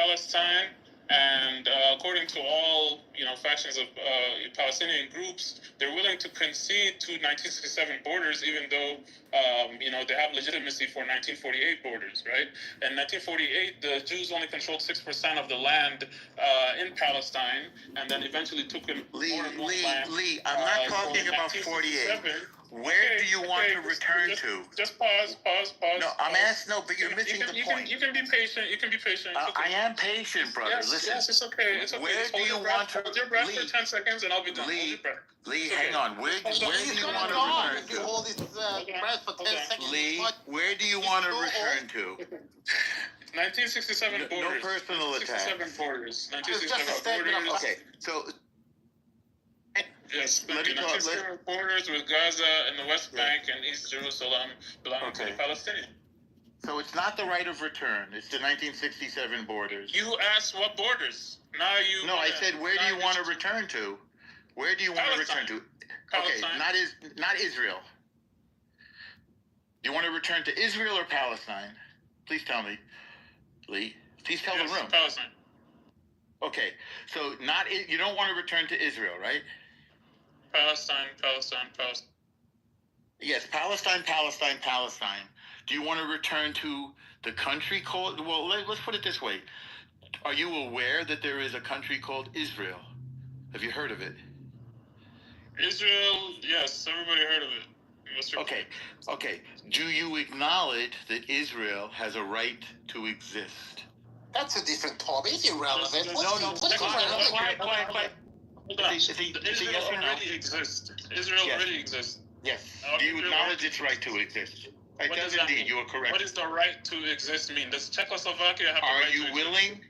Palestine, and according to all factions of Palestinian groups, they're willing to concede to 1967 borders, even though they have legitimacy for 1948 borders, right? In 1948, the Jews only controlled 6% of the land in Palestine, and then eventually took in more and more land. Lee, I'm not talking about 48. Where do you want to return to? Just pause. No, I'm asking. No, but you're missing the point. You can be patient. Okay. I am patient, brother. Listen. Yes, it's okay. Where do you want to? Hold your breath for 10 seconds, and I'll be done. Lee, hang on. Where do you want to return to? Hold his breath for 10 seconds. Lee, where do you want to return to? 1967 borders. No personal attack. 1967 borders. 1967 borders. Okay, so. Yes, the 1967 borders with Gaza and the West Bank and East Jerusalem belonging to the Palestinians. So it's not the right of return. It's the 1967 borders. You asked what borders. Now you. No, I said where do you want to return to? Where do you want to return to? Okay, not Israel. Do you want to return to Israel or Palestine? Please tell me, Lee. Please tell the room. Palestine. Okay, so you don't want to return to Israel, right? Palestine. Yes, Palestine. Do you want to return to the country called? Well, let's put it this way. Are you aware that there is a country called Israel? Have you heard of it? Israel, yes, everybody heard of it. Okay. Do you acknowledge that Israel has a right to exist? That's a different topic. It's irrelevant. No. Quiet. Hold on. Israel already exists. Yes. Do you acknowledge its right to exist? It does indeed. You are correct. What does the right to exist mean? Does Czechoslovakia have the right to exist? Are you willing?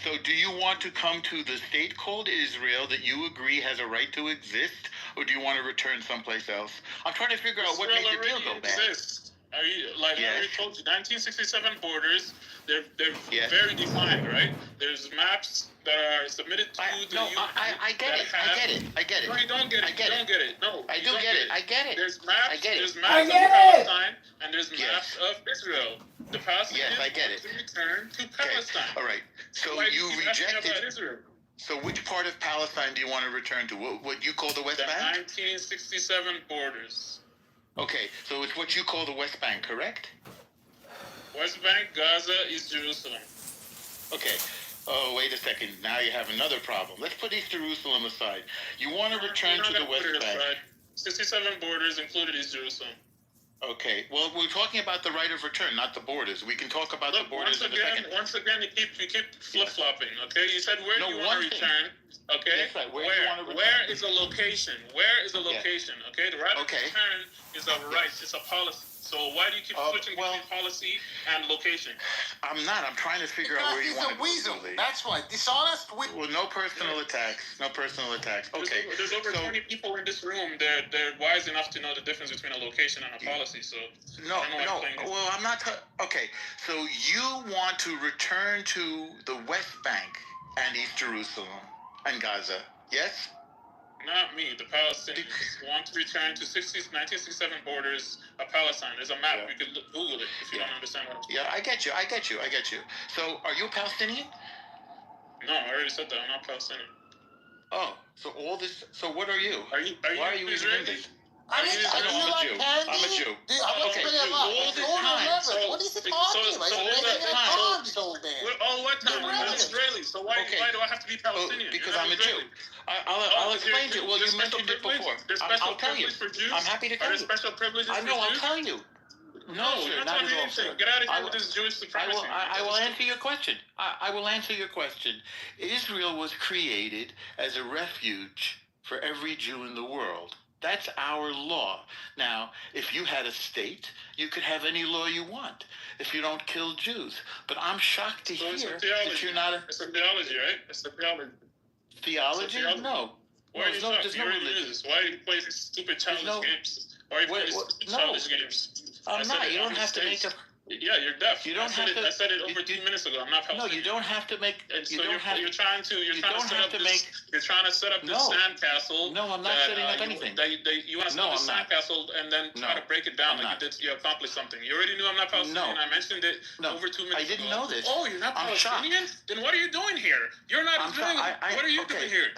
So do you want to come to the state called Israel that you agree has a right to exist, or do you want to return someplace else? I'm trying to figure out what made the deal go bad. I already told you, 1967 borders, they're very defined, right? There's maps that are submitted to the UN. I get it. No, you don't get it. You don't get it. No, I do get it. I get it. There's maps. I get it. There's maps of Palestine, and there's maps of Israel. The Palestinians I get it. want to return to Palestine. All right. So you rejected. So which part of Palestine do you want to return to? What you call the West Bank? 1967 borders. Okay, so it's what you call the West Bank, correct? West Bank, Gaza, East Jerusalem. Okay. Oh, wait a second. Now you have another problem. Let's put East Jerusalem aside. You want to return to the West Bank. 67 borders included East Jerusalem. Okay. Well, we're talking about the right of return, not the borders. We can talk about the borders in a second. Once again, you keep flip-flopping, okay? You said where do you want to return, okay? Yes, right. Where is a location? Okay? The right of return is a right. It's a policy. So why do you keep switching between policy and location? I'm not. I'm trying to figure out where you want to go. He's a weasel. That's why. Dishonest. Well, no personal attacks. Okay. There's over 20 people in this room. They're wise enough to know the difference between a location and a policy. So no. Well, I'm not. Okay. So you want to return to the West Bank and East Jerusalem and Gaza? Yes. Not me. The Palestinians want to return to 1967 borders of Palestine. There's a map. You can Google it if you don't understand what I'm saying. Yeah, I get you. So, are you a Palestinian? No, I already said that. I'm not Palestinian. Oh, so all this. So, what are you? Why are you Israeli? I'm a Jew. I'm a Jew. Okay. What is he talking about? What time? I'm Israeli. So why do I have to be Palestinian? Because I'm a Jew. I'll explain to you. Well, you mentioned it before. I'll tell you. I'm happy to tell you. Are there special privileges for Jews? I'll tell you. No, you're not telling me anything. Get out of here with this Jewish supremacy. I will answer your question. I will answer your question. Israel was created as a refuge for every Jew in the world. That's our law. Now, if you had a state, you could have any law you want if you don't kill Jews. But I'm shocked to hear that you're not a... It's a theology, right? It's a theology. Theology? No. Why are you shocked? There's no religion. Why do you play these stupid childish games? Why are you playing stupid childish games? I'm not. You don't have to make up... Yeah, you're deaf. You don't have to. I said it over 2 minutes ago. I'm not Palestinian. No, you don't have to make. And so you're trying to You're trying to set up this sandcastle. No, I'm not setting up anything. You want to set up this sandcastle and then try to break it down like you accomplished something. You already knew I'm not Palestinian. I mentioned it over 2 minutes ago. I didn't know this. Oh, you're not Palestinian? Then what are you doing here? You're not Israeli. What are you doing here?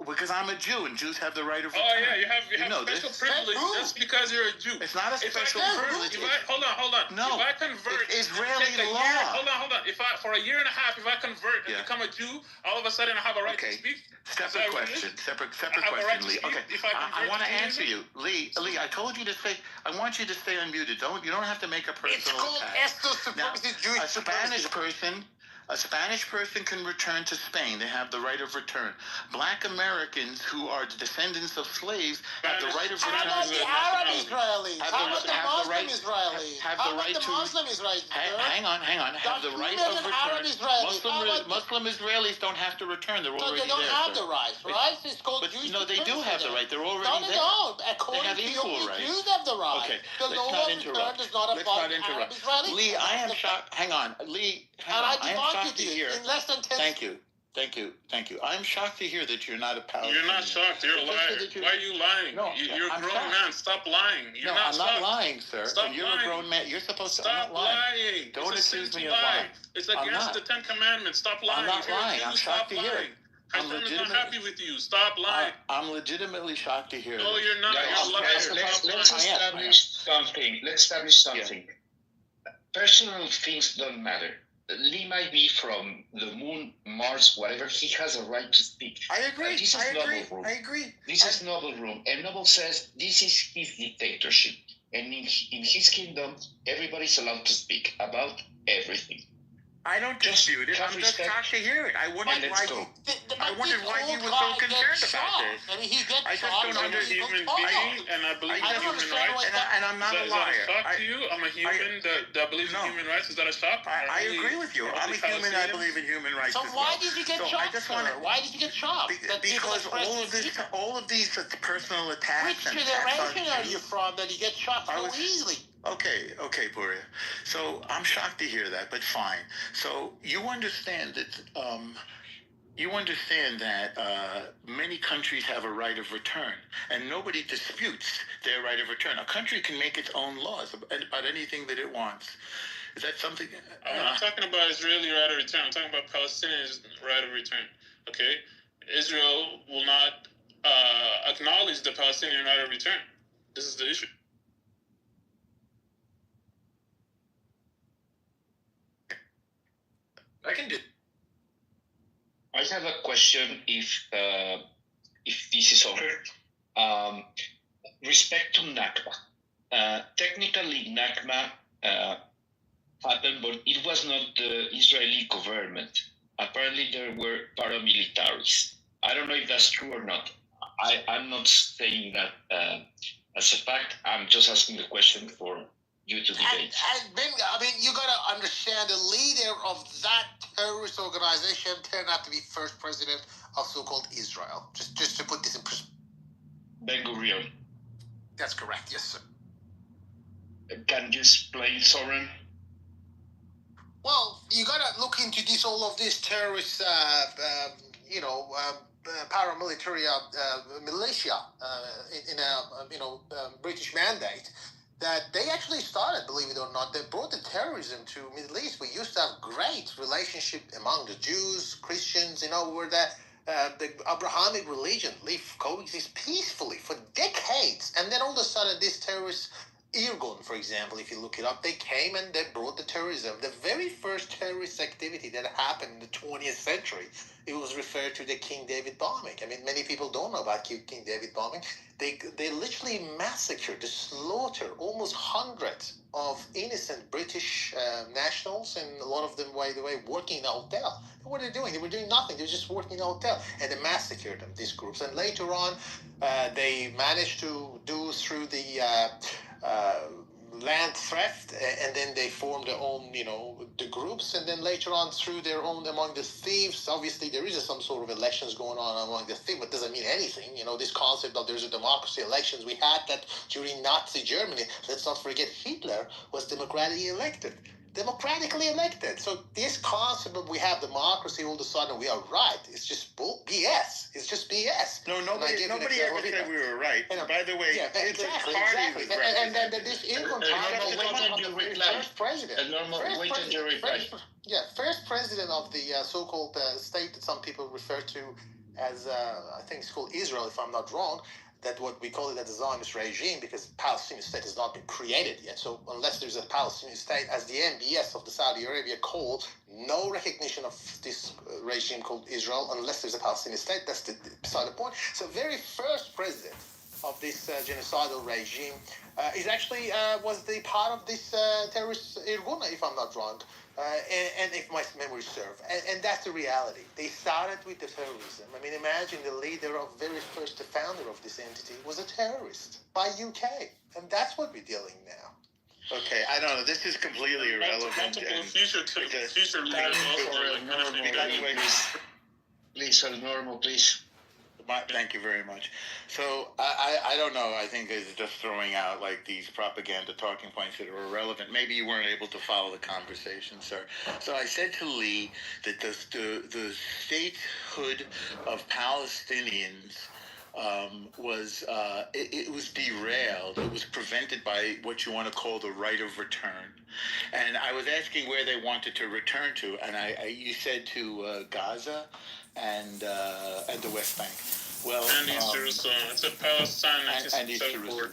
Because I'm a Jew, and Jews have the right of return. Oh yeah, you have special privilege just because you're a Jew. It's not a special privilege. Hold on. No, if I convert, it's Israeli law. Hold on. If for a year and a half, if I convert and become a Jew, all of a sudden I have a right to speak. Separate question, Lee. Okay, I want to answer you, Lee. I told you to stay. I want you to stay unmuted. You don't have to make a personal attack. Now, a Spanish person can return to Spain. They have the right of return. Black Americans who are descendants of slaves have the right of return. How about the Arab Israelis? How about the Muslim Israelis? Have the right to. Hang on. Have the right of return. Muslim Israelis don't have to return. They're already there. They don't have the right, right? It's called Jewish. No, they do have the right. They're already there. No, according to you, Jews have the right. Okay, the law of return does not apply to Arab Israelis. Lee, I am shocked. Hang on, Lee. I am shocked to hear. In less than 10 Thank you. I'm shocked to hear that you're not a Palestinian. You're not shocked. You're lying. Why are you lying? No, you're a grown man. Stop lying. I'm not lying, sir. Stop you're lying. a grown man. You're supposed to stop lying. Don't accuse me of lying. It's against the 10 Commandments. Stop lying. I'm not lying. I'm shocked to hear it. I'm not happy with you. Stop lying. I'm legitimately shocked to hear. No, you're not. Let's establish something. Personal things don't matter. Lee might be from the moon, Mars, whatever. He has a right to speak. I agree. This is Noble Room. This is Noble Room. And Noble says this is his dictatorship. And in his kingdom, everybody's allowed to speak about everything. I don't dispute it. I'm just shocked to hear it. I wondered why you were so concerned about this. I mean, he gets I just don't understand. Human being, and I believe in human rights. And I'm not a liar. Is that a shock to you? I'm a human that believes in human rights. Is that a shock? I agree with you. I'm a human. I believe in human rights. So why did you get shocked? Why did you get shocked? Because all of these personal attacks. Which generation are you from that you get shocked so easily? Okay, Buria. So I'm shocked to hear that, but fine. So you understand that many countries have a right of return, and nobody disputes their right of return. A country can make its own laws about anything that it wants. Is that something? I'm not talking about Israeli right of return. I'm talking about Palestinians' right of return. Okay, Israel will not acknowledge the Palestinian right of return. This is the issue. I have a question. If this is over, respect to Nakba. Technically, Nakba happened, but it was not the Israeli government. Apparently, there were paramilitaries. I don't know if that's true or not. I'm not saying that as a fact. I'm just asking the question for you to debate. I mean, you got to understand the leader of that terrorist organization turned out to be first president of so-called Israel. Just to put this in perspective. Ben-Gurion. That's correct, yes, sir. Can you explain, Soren? Well, you got to look into all of these terrorist, paramilitary militia in a British mandate. That they actually started, believe it or not, they brought the terrorism to Middle East. We used to have great relationship among the Jews, Christians, where the Abrahamic religion coexist peacefully for decades. And then all of a sudden, this terrorist, Irgun, for example, if you look it up, they came and they brought the terrorism. The very first terrorist activity that happened in the 20th century, it was referred to the King David bombing. I mean, many people don't know about King David bombing. They literally massacred, slaughtered almost hundreds of innocent British nationals, and a lot of them, by the way, working in a hotel. What were they doing? They were doing nothing. They were just working in a hotel, and they massacred them, these groups. And later on, they managed to do through the land theft, and then they formed their own, the groups, and then later on through their own among the thieves. Obviously, there is some sort of elections going on among the thieves, but doesn't mean anything. This concept of there's a democracy elections, we had that during Nazi Germany. Let's not forget Hitler was democratically elected. democratically elected. So this concept that we have democracy all of a sudden we are right, it's just BS. It's just BS. No, nobody ever said we were right. By the way, yeah, exactly. And then this incompatibility of the very first president. First president of the so-called state that some people refer to as, I think it's called Israel, if I'm not wrong. That what we call it as a Zionist regime, because Palestinian state has not been created yet. So unless there's a Palestinian state, as the MBS of the Saudi Arabia called, no recognition of this regime called Israel unless there's a Palestinian state. That's beside the point. So very first president of this genocidal regime is actually was the part of this terrorist Irgun, if I'm not wrong. And if my memory serves, and that's the reality. They started with the terrorism. I mean, imagine the leader of very first, the founder of this entity was a terrorist by UK, and that's what we're dealing now. Okay, I don't know. This is completely irrelevant. Multiple future leaders also. Please, normal, please. Thank you very much. So I don't know. I think it's just throwing out like these propaganda talking points that are irrelevant. Maybe you weren't able to follow the conversation, sir. So I said to Lee that the statehood of Palestinians was derailed. It was prevented by what you want to call the right of return. And I was asking where they wanted to return to, and you said to Gaza and the West Bank. Well, and East Jerusalem. It's a Palestine and East Jerusalem.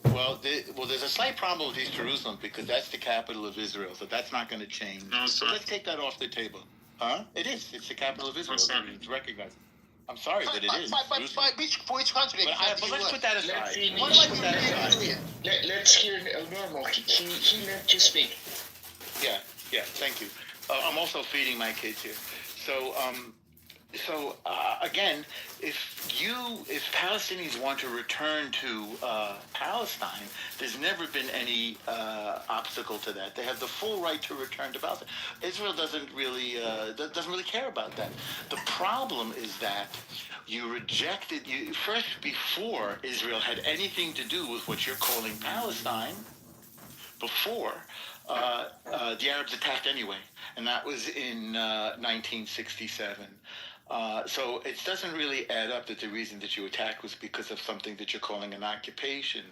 Well, there's a slight problem with East Jerusalem because that's the capital of Israel, so that's not going to change. No, so let's take that off the table. Huh? It is. It's the capital of Israel. It's recognized. I'm sorry that it is. But which country? But let's put that aside. Let's hear Normal. He let you speak. Yeah. Thank you. I'm also feeding my kids here. So again, if Palestinians want to return to Palestine, there's never been any obstacle to that. They have the full right to return to Palestine. Israel doesn't really care about that. The problem is that you rejected first before Israel had anything to do with what you're calling Palestine. Before the Arabs attacked anyway, and that was in 1967. So it doesn't really add up that the reason that you attacked was because of something that you're calling an occupation.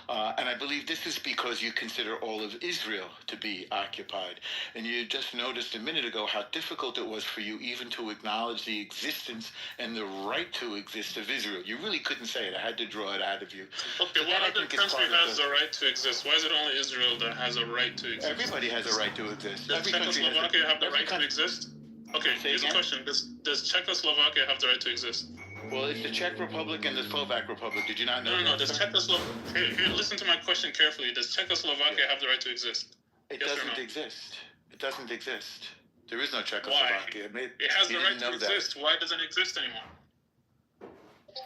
And I believe this is because you consider all of Israel to be occupied. And you just noticed a minute ago how difficult it was for you even to acknowledge the existence and the right to exist of Israel. You really couldn't say it. I had to draw it out of you. Okay, what other country has a right to exist? Why is it only Israel that has a right to exist? Everybody has a right to exist. Does Czechoslovakia have the right to exist? Okay, here's a question. Does Czechoslovakia have the right to exist? Well, it's the Czech Republic and the Slovak Republic. Did you not know? No. Does Czechoslovakia... Here, listen to my question carefully. Does Czechoslovakia have the right to exist? It doesn't exist. It doesn't exist. There is no Czechoslovakia. Why? It has the right to exist. Why doesn't it exist anymore?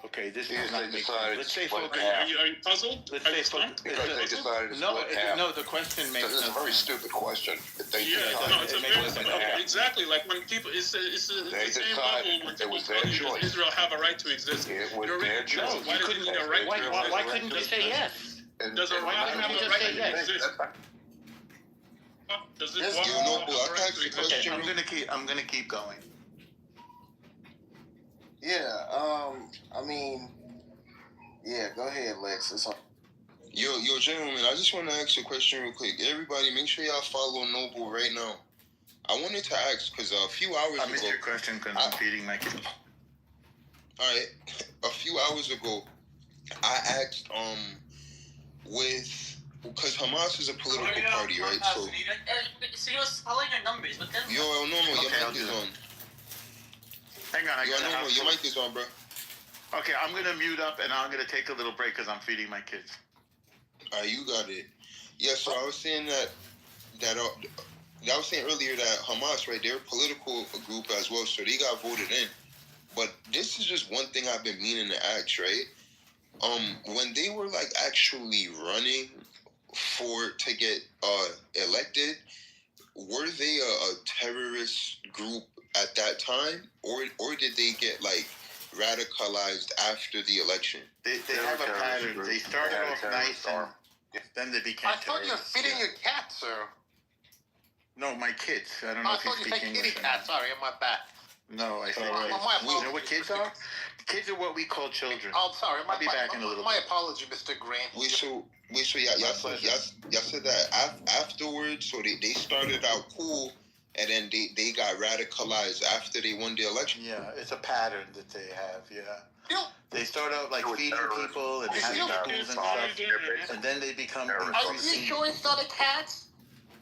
Okay, this is not making sense. Let's stay focused. Are you puzzled? Because they decided to split half. No, the question makes sense. It's a very stupid question. It's a very exactly like when people it's the same level when people tell you does Israel have a right to exist? It was their choice. Why doesn't it a right to exist? Why couldn't you say yes? Does Iran have the right to exist? Does this have the right to exist? Okay, I'm gonna keep going. Yeah, go ahead, Lex. Yo, gentlemen, I just want to ask a question real quick. Everybody, make sure y'all follow Noble right now. I wanted to ask, because a few hours ago... I missed your question because I'm feeding my kids. Alright, a few hours ago, I asked, because Hamas is a political party, right? So you're calling your numbers, but then... Yo, Normal, your mic is on. Hang on, your mic is on, bro. Okay, I'm going to mute up and I'm going to take a little break because I'm feeding my kids. Alright, you got it. Yeah, so I was saying I was saying earlier that Hamas, right, they're a political group as well, so they got voted in. But this is just one thing I've been meaning to ask, right? When they were like actually running to get elected, were they a terrorist group at that time, or did they get like radicalized after the election? They have a pattern. They started off nice, and then they became. I thought you're feeding your cat, sir. No, my kids. I don't know I if you thought you speak said English. kitty or cat. not. Sorry, my bad. No, I said. My You know apologies. what kids are? Kids are what we call children. Oh, sorry. I'll be back in a little My bit. apology, Mr. Green. Y'all said that afterwards, so they started out cool, and then they got radicalized after they won the election. Yeah, it's a pattern that they have. Yeah. Still, They start out like feeding people and having schools and stuff, and then they become are you increasingly. sure it's not a cat?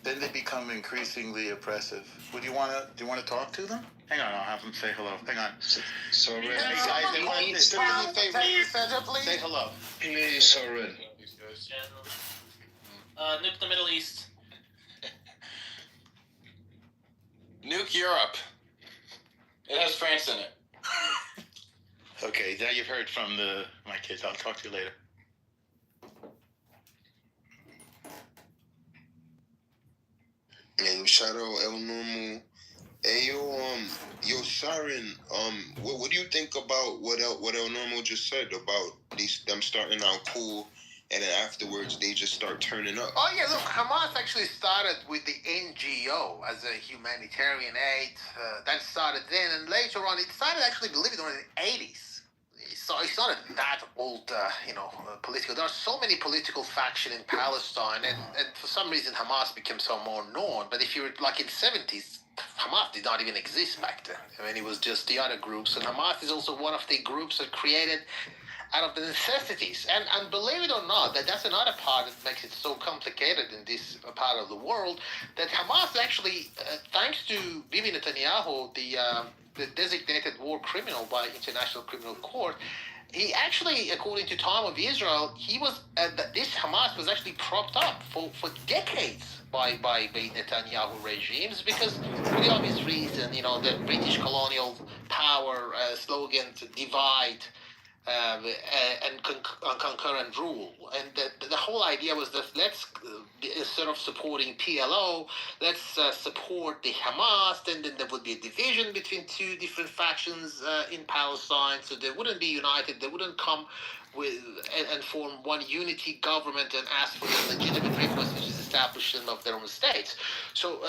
Then they become increasingly oppressive. Do you wanna talk to them? Hang on, I'll have them say hello. Hang on. Soren, Hey guys, they want this. Take the center, please. Say hello. please, Soren. Nuke the Middle East. Nuke Europe. It has France in it. Okay, now you've heard from my kids. I'll talk to you later. And shout out El Normo. Hey yo, Sharon, what do you think about what El Normo just said about them starting out cool, and then afterwards they just start turning up? Oh yeah, look, Hamas actually started with the NGO as a humanitarian aid. That started then, and later on, it started actually, believe it or not, in the 80s. So it's not that old, political. There are so many political factions in Palestine, and for some reason Hamas became so more known. But if you were like in the 70s, Hamas did not even exist back then. I mean, it was just the other groups, and Hamas is also one of the groups that created out of the necessities. And believe it or not, that's another part that makes it so complicated in this part of the world, that Hamas actually, thanks to Bibi Netanyahu, the designated war criminal by International Criminal Court, he actually, according to Time of Israel, this Hamas was actually propped up for decades by Netanyahu regimes, because for the obvious reason, the British colonial power slogan to divide and concurrent rule. And the whole idea was that let's, instead of supporting PLO, let's support the Hamas, and then there would be a division between two different factions in Palestine, so they wouldn't be united, they wouldn't come with and form one unity government and ask for the legitimate request, which is establishment of their own states. So,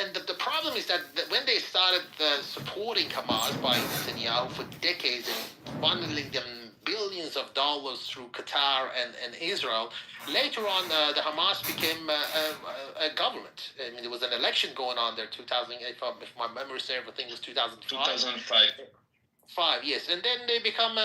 and the problem is that when they started supporting Hamas by Netanyahu for decades and funneling them billions of dollars through Qatar and Israel, later on the Hamas became a government. I mean, there was an election going on there, 2008, if my memory serves, I think it was 2005. 2005. Yes, and then they become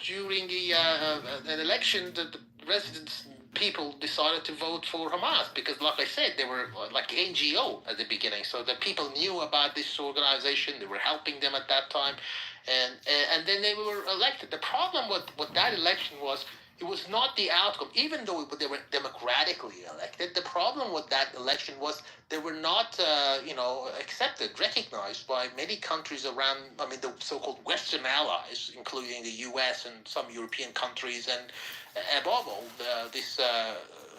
during an election, the residents people decided to vote for Hamas because, like I said, they were like NGO at the beginning, so the people knew about this organization, they were helping them at that time, and then they were elected. The problem with that election was, it was not the outcome, even though they were democratically elected. The problem with that election was they were not, accepted, recognized by many countries around, the so-called Western allies, including the U.S. and some European countries, and above all, this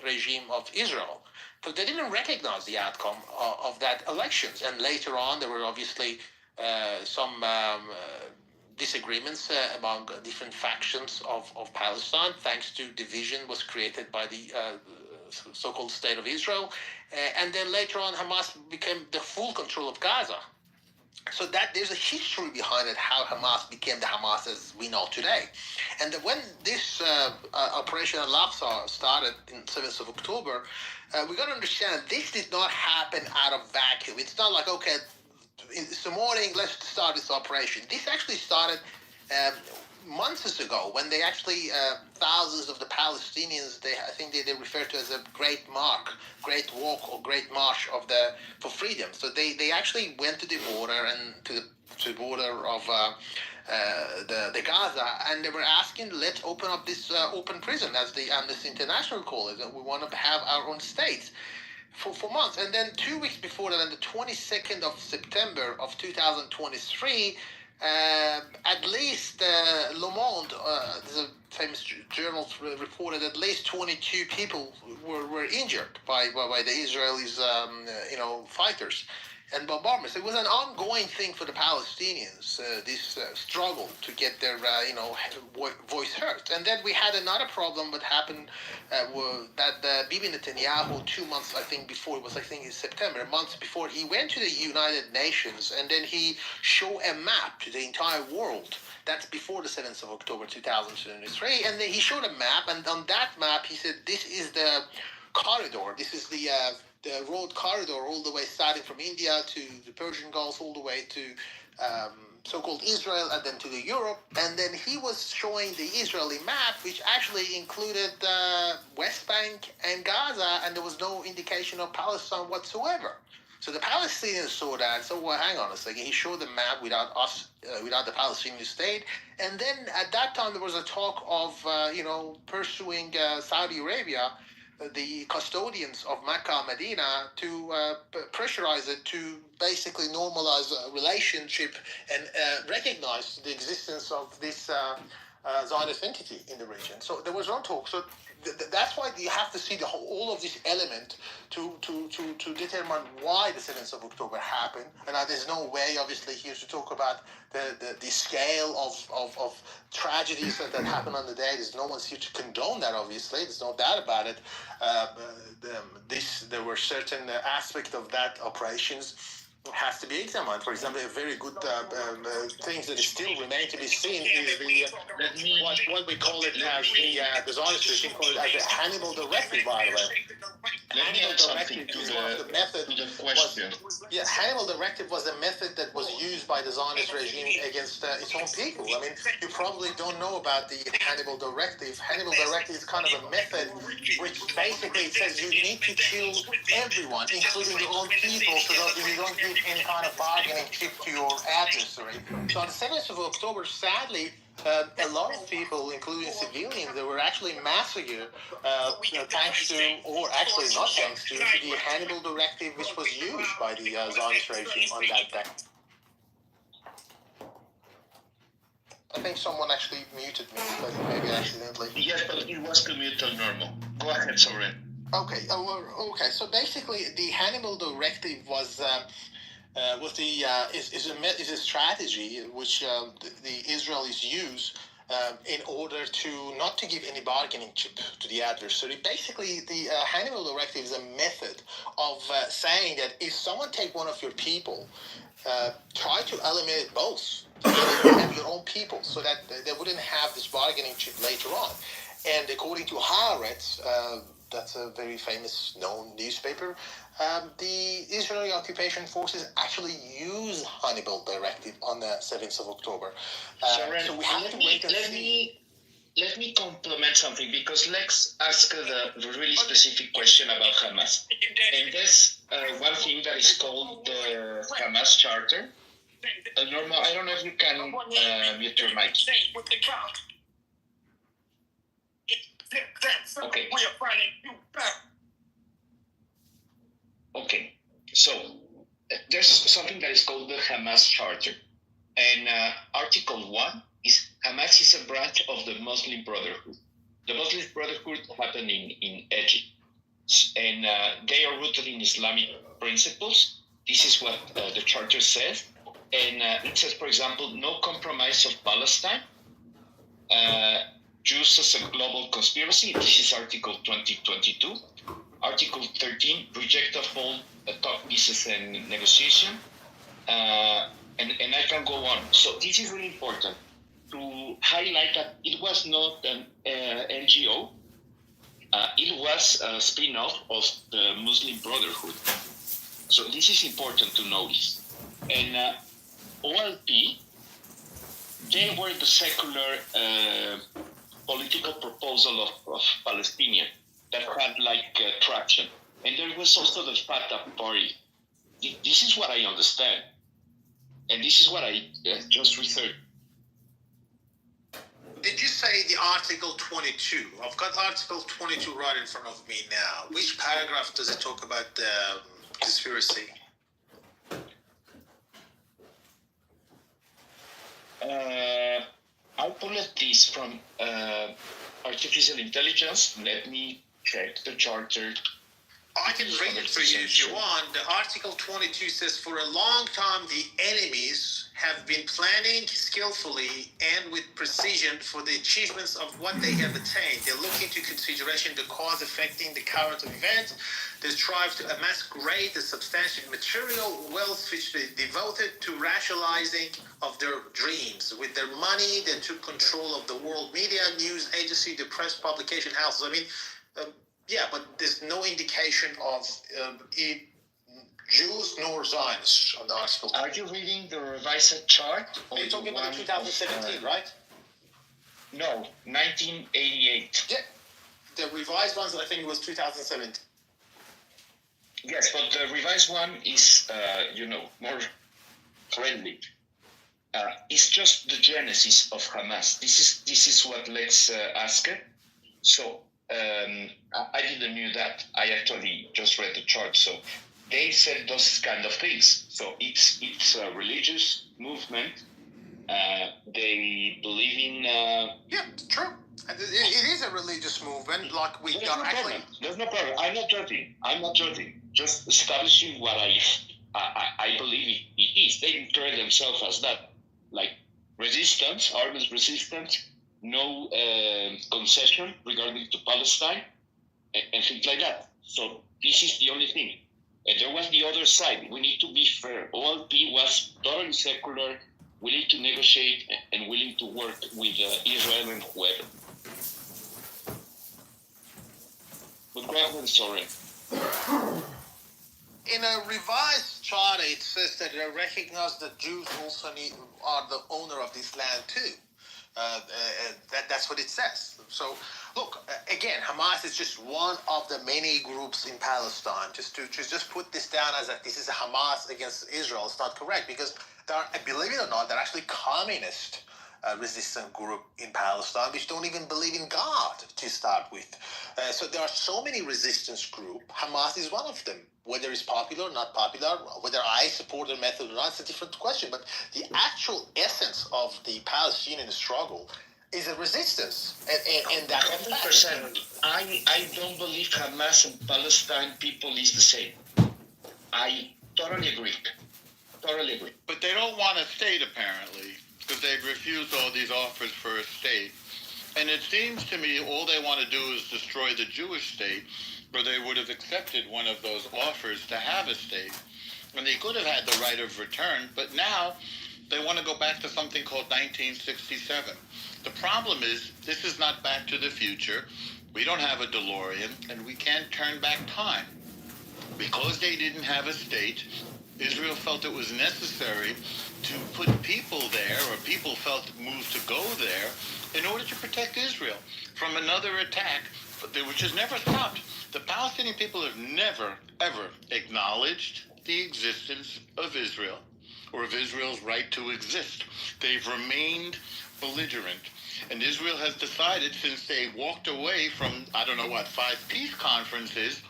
regime of Israel. So they didn't recognize the outcome of that elections. And later on, there were obviously some disagreements among different factions of Palestine, thanks to division was created by the so-called State of Israel. And then later on, Hamas became the full control of Gaza. So that there's a history behind it, how Hamas became the Hamas as we know today. And when this Operation Al-Aqsa started in 7th of October, we got to understand this did not happen out of vacuum. It's not like, okay, it's the morning, let's start this operation. This actually started months ago, when they actually, thousands of the Palestinians, I think they refer to as a great walk or great march for freedom. So they actually went to the border and to the border of the Gaza, and they were asking, let's open up this open prison, as the Amnesty International call it, and we want to have our own states. For months. And then 2 weeks before that, on the 22nd of September of 2023, at least Le Monde, the famous journal, reported at least 22 people were injured by the Israelis, fighters. and bombardments. It was an ongoing thing for the Palestinians, this struggle to get their voice heard. And then we had another problem that happened that Bibi Netanyahu 2 months, I think, before, it was, I think, in September, months before, he went to the United Nations and then he showed a map to the entire world. That's before the 7th of October 2023. And then he showed a map, and on that map he said, this is the corridor, this is the road corridor all the way starting from India to the Persian Gulf, all the way to so-called Israel, and then to the Europe. And then he was showing the Israeli map, which actually included West Bank and Gaza, and there was no indication of Palestine whatsoever. So the Palestinians saw that. So well, hang on a second. He showed the map without us, without the Palestinian state. And then at that time there was a talk of pursuing Saudi Arabia, the custodians of Mecca and Medina, to pressurize it to basically normalize a relationship and recognize the existence of this Zionist entity in the region. So there was no talk. So that's why you have to see all of this element to determine why the 7th of October happened. And there's no way, obviously, here to talk about the scale of tragedies that happened on the day. There's no one's here to condone that, obviously. There's no doubt about it. There were certain aspects of that operations has to be examined. For example, a very good things that still remain to be seen is what we call it as the Zionist regime call it as the Hannibal Directive, by the way. Hannibal Directive is one of the methods. Hannibal Directive was a method that was used by the Zionist regime against its own people. I mean, you probably don't know about the Hannibal Directive. Hannibal Directive is kind of a method which basically says you need to kill everyone, including your own people, so that you don't give any kind of bargaining chip to your adversary. So on the 7th of October, sadly, a lot of people, including civilians, they were actually massacred thanks to, or actually not thanks to, the Hannibal Directive, which was used by the Zionist regime on that day. I think someone actually muted me, but maybe accidentally. Yes, but it was commutal normal. Go ahead, Soren. Okay. Okay. So basically, the Hannibal Directive was a strategy which the Israelis use in order to not to give any bargaining chip to the adversary. Basically, the Hannibal Directive is a method of saying that if someone take one of your people, try to eliminate both. So you have your own people, so that they wouldn't have this bargaining chip later on. And according to Haaretz, that's a very famous known newspaper, the Israeli occupation forces actually use Hannibal Directive on the 7th of October. So we have to wait and see. Let me complement something, because let's ask the really specific question about Hamas. And there's one thing that is called the Hamas Charter. Norma, I don't know if you can mute your mic. Okay. Okay. So there's something that is called the Hamas Charter, and Article 1 is Hamas is a branch of the Muslim Brotherhood. The Muslim Brotherhood happened in Egypt, and they are rooted in Islamic principles. This is what the charter says, and it says, for example, no compromise of Palestine. Jews as a global conspiracy. This is Article 2022. Article 13, reject of all talk pieces and negotiation. And I can go on. So this is really important to highlight that it was not an NGO. It was a spin-off of the Muslim Brotherhood. So this is important to notice. And OLP, they were the secular political proposal of Palestinians that had traction. And there was also the Fatah party. This is what I understand. And this is what I just researched. Did you say the Article 22? I've got Article 22 right in front of me now. Which paragraph does it talk about the conspiracy? I pulled this from artificial intelligence. Let me check the charter. I can read it for you if you want. The Article 22 says, for a long time, the enemies have been planning skillfully and with precision for the achievements of what they have attained. They look into consideration the cause affecting the current event. They strive to amass great and substantial material wealth which they devoted to rationalizing of their dreams. With their money, they took control of the world media, news agency, the press publication houses. I mean, yeah, but there's no indication of Jews nor Zionists on the article. Are you reading the revised chart? Are you talking about the 2017, right? No, 1988. Yeah, the revised ones, I think it was 2017. Yes, but the revised one is, more friendly. It's just the genesis of Hamas. This is what Lex asked. So I didn't know that. I actually just read the chart. So they said those kind of things. So it's a religious movement. They believe in. Yeah, true. It is a religious movement, like we are actually. There's no problem. I'm not judging. Just establishing what I believe it is. They declare themselves as that, like resistance, armed resistance, no concession regarding to Palestine, and things like that. So this is the only thing. And there was the other side. We need to be fair. OLP was totally secular, willing to negotiate and willing to work with Israel and whoever. But go ahead, sorry. In a revised chart, it says that they recognize that Jews also are the owner of this land too. That's what it says. So, look, again, Hamas is just one of the many groups in Palestine. Just put this down as that this is a Hamas against Israel. It's not correct, because there are, believe it or not, they're actually communist resistant group in Palestine which don't even believe in God to start with. So there are so many resistance groups. Hamas is one of them. Whether it's popular or not popular, whether I support their method or not, it's a different question. But the actual essence of the Palestinian struggle is a resistance, and that's 100%. I don't believe Hamas and Palestine people is the same. I totally agree. But they don't want a state, apparently, because they've refused all these offers for a state. And it seems to me all they want to do is destroy the Jewish state, or they would have accepted one of those offers to have a state. And they could have had the right of return, but now they want to go back to something called 1967. The problem is, this is not Back to the Future. We don't have a DeLorean, and we can't turn back time. Because they didn't have a state, Israel felt it was necessary to put people there, or people felt moved to go there, in order to protect Israel from another attack, which has never stopped. The Palestinian people have never, ever acknowledged the existence of Israel, or of Israel's right to exist. They've remained belligerent. And Israel has decided, since they walked away from, 5 peace conferences,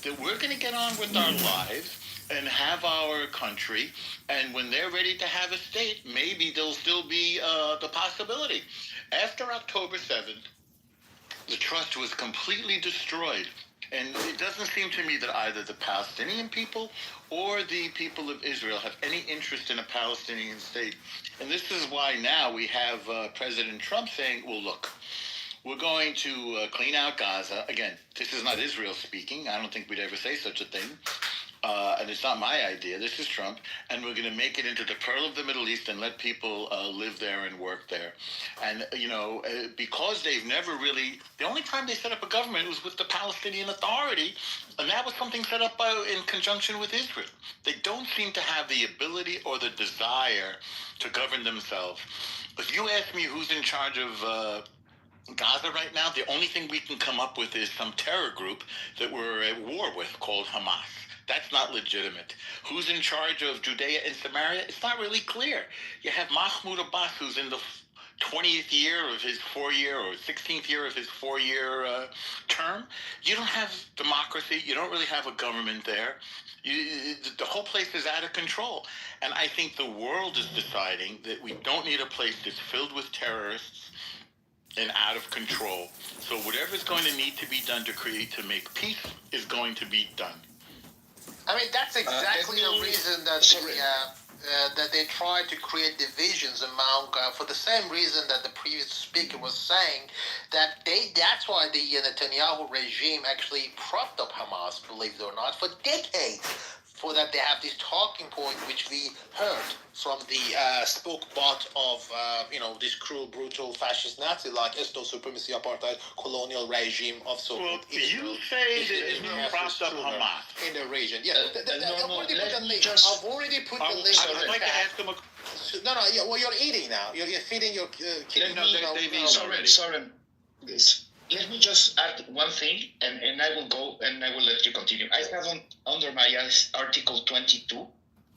that we're going to get on with our lives and have our country, and when they're ready to have a state, maybe there'll still be the possibility. After October 7th, the trust was completely destroyed. And it doesn't seem to me that either the Palestinian people or the people of Israel have any interest in a Palestinian state. And this is why now we have President Trump saying, well, look, we're going to clean out Gaza. Again, this is not Israel speaking. I don't think we'd ever say such a thing. And it's not my idea. This is Trump. And we're going to make it into the pearl of the Middle East and let people live there and work there. And, because they've never really... The only time they set up a government was with the Palestinian Authority. And that was something set up in conjunction with Israel. They don't seem to have the ability or the desire to govern themselves. If you ask me who's in charge of... Gaza right now, the only thing we can come up with is some terror group that we're at war with called Hamas. That's not legitimate. Who's in charge of Judea and Samaria? It's not really clear. You have Mahmoud Abbas, who's in the 20th year of his 4-year or 16th year of his 4-year term. You don't have democracy. You don't really have a government there. The whole place is out of control. And I think the world is deciding that we don't need a place that's filled with terrorists, and out of control. So whatever's going to need to be done to make peace is going to be done. I mean, that's exactly the reason that they try to create divisions among, for the same reason that the previous speaker was saying, that's why the Netanyahu regime actually propped up Hamas, believe it or not, for decades. For that they have this talking point which we heard from the spokebot of this cruel, brutal, fascist Nazi like ethno supremacy, apartheid, colonial regime of Soviet Israel. You say that Israel propped up Hamas in the region. Yeah, I've already put the link. just- I've already put the link. I'd like to ask him No. Well, you're eating now. You're feeding your kid. Soren, let me just add one thing, and I will go, and I will let you continue. I have under my eyes Article 22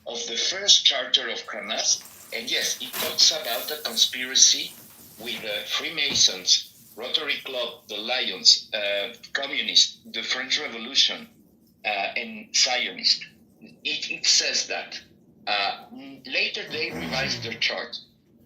of the first charter of Hamas, and yes, it talks about a conspiracy with the Freemasons, Rotary Club, the Lions, Communists, the French Revolution, and Zionists. It says that. Later they revised their chart.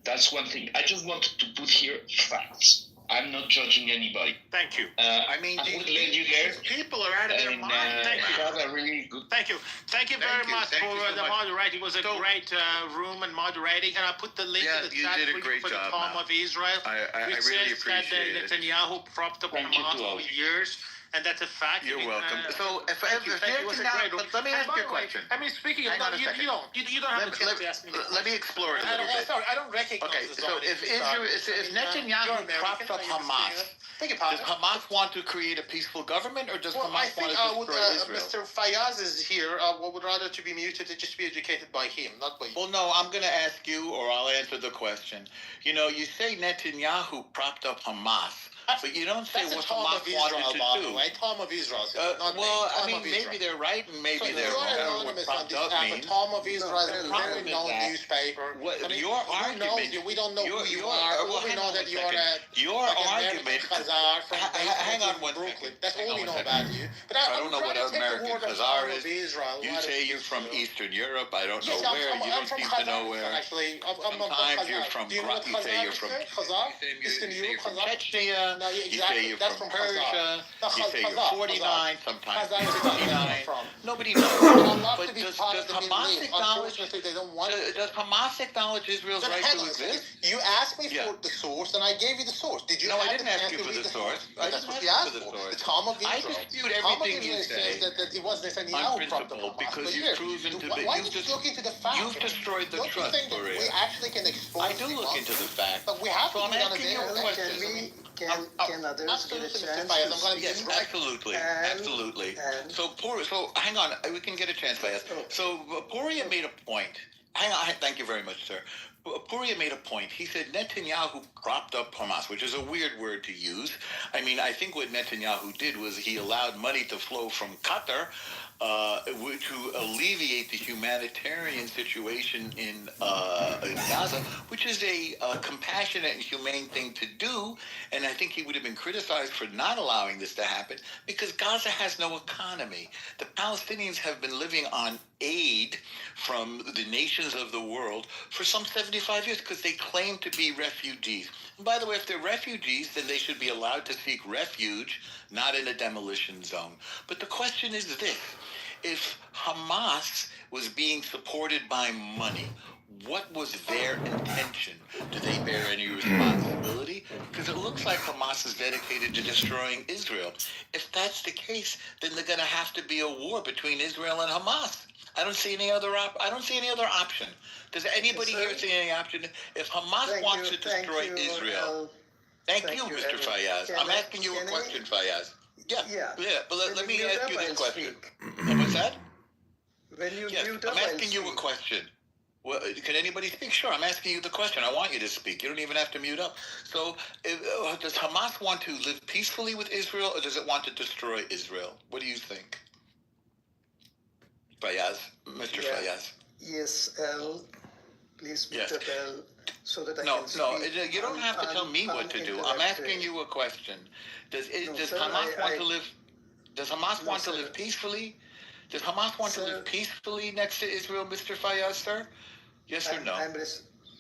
That's one thing. I just wanted to put here facts. I'm not judging anybody. Thank you. I mean, I would let you there. people are out of their And mind. have a really good. Thank you. Thank you very much Thank for you so the much. moderating. It was a great room and moderating. And I put the link in the you chat did a for you great for the job, Tom Mal. of Israel. I which really says that appreciate it. Netanyahu propped up Thank you Hamas to all. for years. And that's a fact. You're welcome. So, if thank you. It was a great room. but let me And ask by you a the way, question. I mean, speaking of, Hang on a you second. don't have a chance to ask me. Let me explore it a little bit. Sorry, I don't recognize Okay, the so if Netanyahu props up Hamas, does Hamas want to create a peaceful government, or does Well, I Hamas think want to destroy Israel? Mr. Fayaz is here. I would rather to be muted and just be educated by him, not by you. Well, no, I'm going to ask you, or I'll answer the question. You say Netanyahu propped up Hamas, but you don't say That's what the Tom Hamas of Israel, wanted by to the do. way. Tom of Israel. Maybe they're right and maybe so they're you're wrong. anonymous What on this propped up app. means. Tom of Israel is a very problem is known that newspaper. Your argument. We don't know who you your- are. well, We hang know on that one you're second. Your like argument. American Khazar from Hang on one Brooklyn. second. That's Hang all on we one know second. about you. But I don't know what American Khazar Khazar of is. Israel. You say you're from Eastern Europe. I don't know Yes, where. You I'm don't from seem to Khazar, know where. actually. I'm from Sometimes you're Khazar. from. Do you know what You say Khazar you're is? from. Khazar? You Eastern say Europe, you're from Khazar? Chechnya. No, You exactly. say you're That's from from Khazar. Persia. No, You say you're Khazar, 49. Sometimes Khazar is you're where I'm 59. from. Nobody knows. I'd love But to be does part of the Middle Hamas East. acknowledge? Unfortunately, they don't want to. Does Hamas acknowledge Israel's Then right hang to on a second. exist? You asked me for the source, and I gave you the source. Did you? No, I have didn't the ask chance you to for read the source. No, I that's didn't what we ask asked you for the for. source. The Tom of I Israel. dispute The Tom of everything you Israel say. says that it was On Netanyahu propped up principle, Hamas. because But you've here, proven to be. why don't you look into the facts? You've destroyed the Don't you trust think that for we it. actually can expose I do look into the facts. But we have So to I'm do it on a asking you daily a basis. question. Can others get a Absolutely, Mr. chance Fayez. to I'm going to speak? give Yes, absolutely, absolutely. So hang on, we can get a chance, Fayez. So Poria made a point. Hang on, thank you very much, sir. Poria made a point. He said Netanyahu propped up Hamas, which is a weird word to use. I mean, I think what Netanyahu did was he allowed money to flow from Qatar to alleviate the humanitarian situation in Gaza, which is a compassionate and humane thing to do. And I think he would have been criticized for not allowing this to happen because Gaza has no economy. The Palestinians have been living on aid from the nations of the world for some 75 years because they claim to be refugees. And by the way, if they're refugees, then they should be allowed to seek refuge, not in a demolition zone. But the question is this. If Hamas was being supported by money, what was their intention? Do they bear any responsibility? Because it looks like Hamas is dedicated to destroying Israel. If that's the case, then there's going to have to be a war between Israel and Hamas. I don't see any other option. Does anybody here see any option? If Hamas wants to destroy Israel, thank you, Mr. Fayaz. I'm asking you a question, Fayaz. Yeah. But let me ask you this question. What's that? When you Yes, mute up, I'm asking I'll you a speak. question. Well, can anybody speak? Sure, I'm asking you the question. I want you to speak. You don't even have to mute up. So, does Hamas want to live peacefully with Israel, or does it want to destroy Israel? What do you think? Fayaz, Mr. Fayaz. Yes, Al. Please mute Yes. up, Al, so that I No, can speak. you don't have to tell me what to do. I'm asking you a question. Does sir, Hamas want to live? Does Hamas No, want to sir. live peacefully? Does Hamas want to Sir. live peacefully next to Israel, Mr. Fayaz, sir? Yes or no?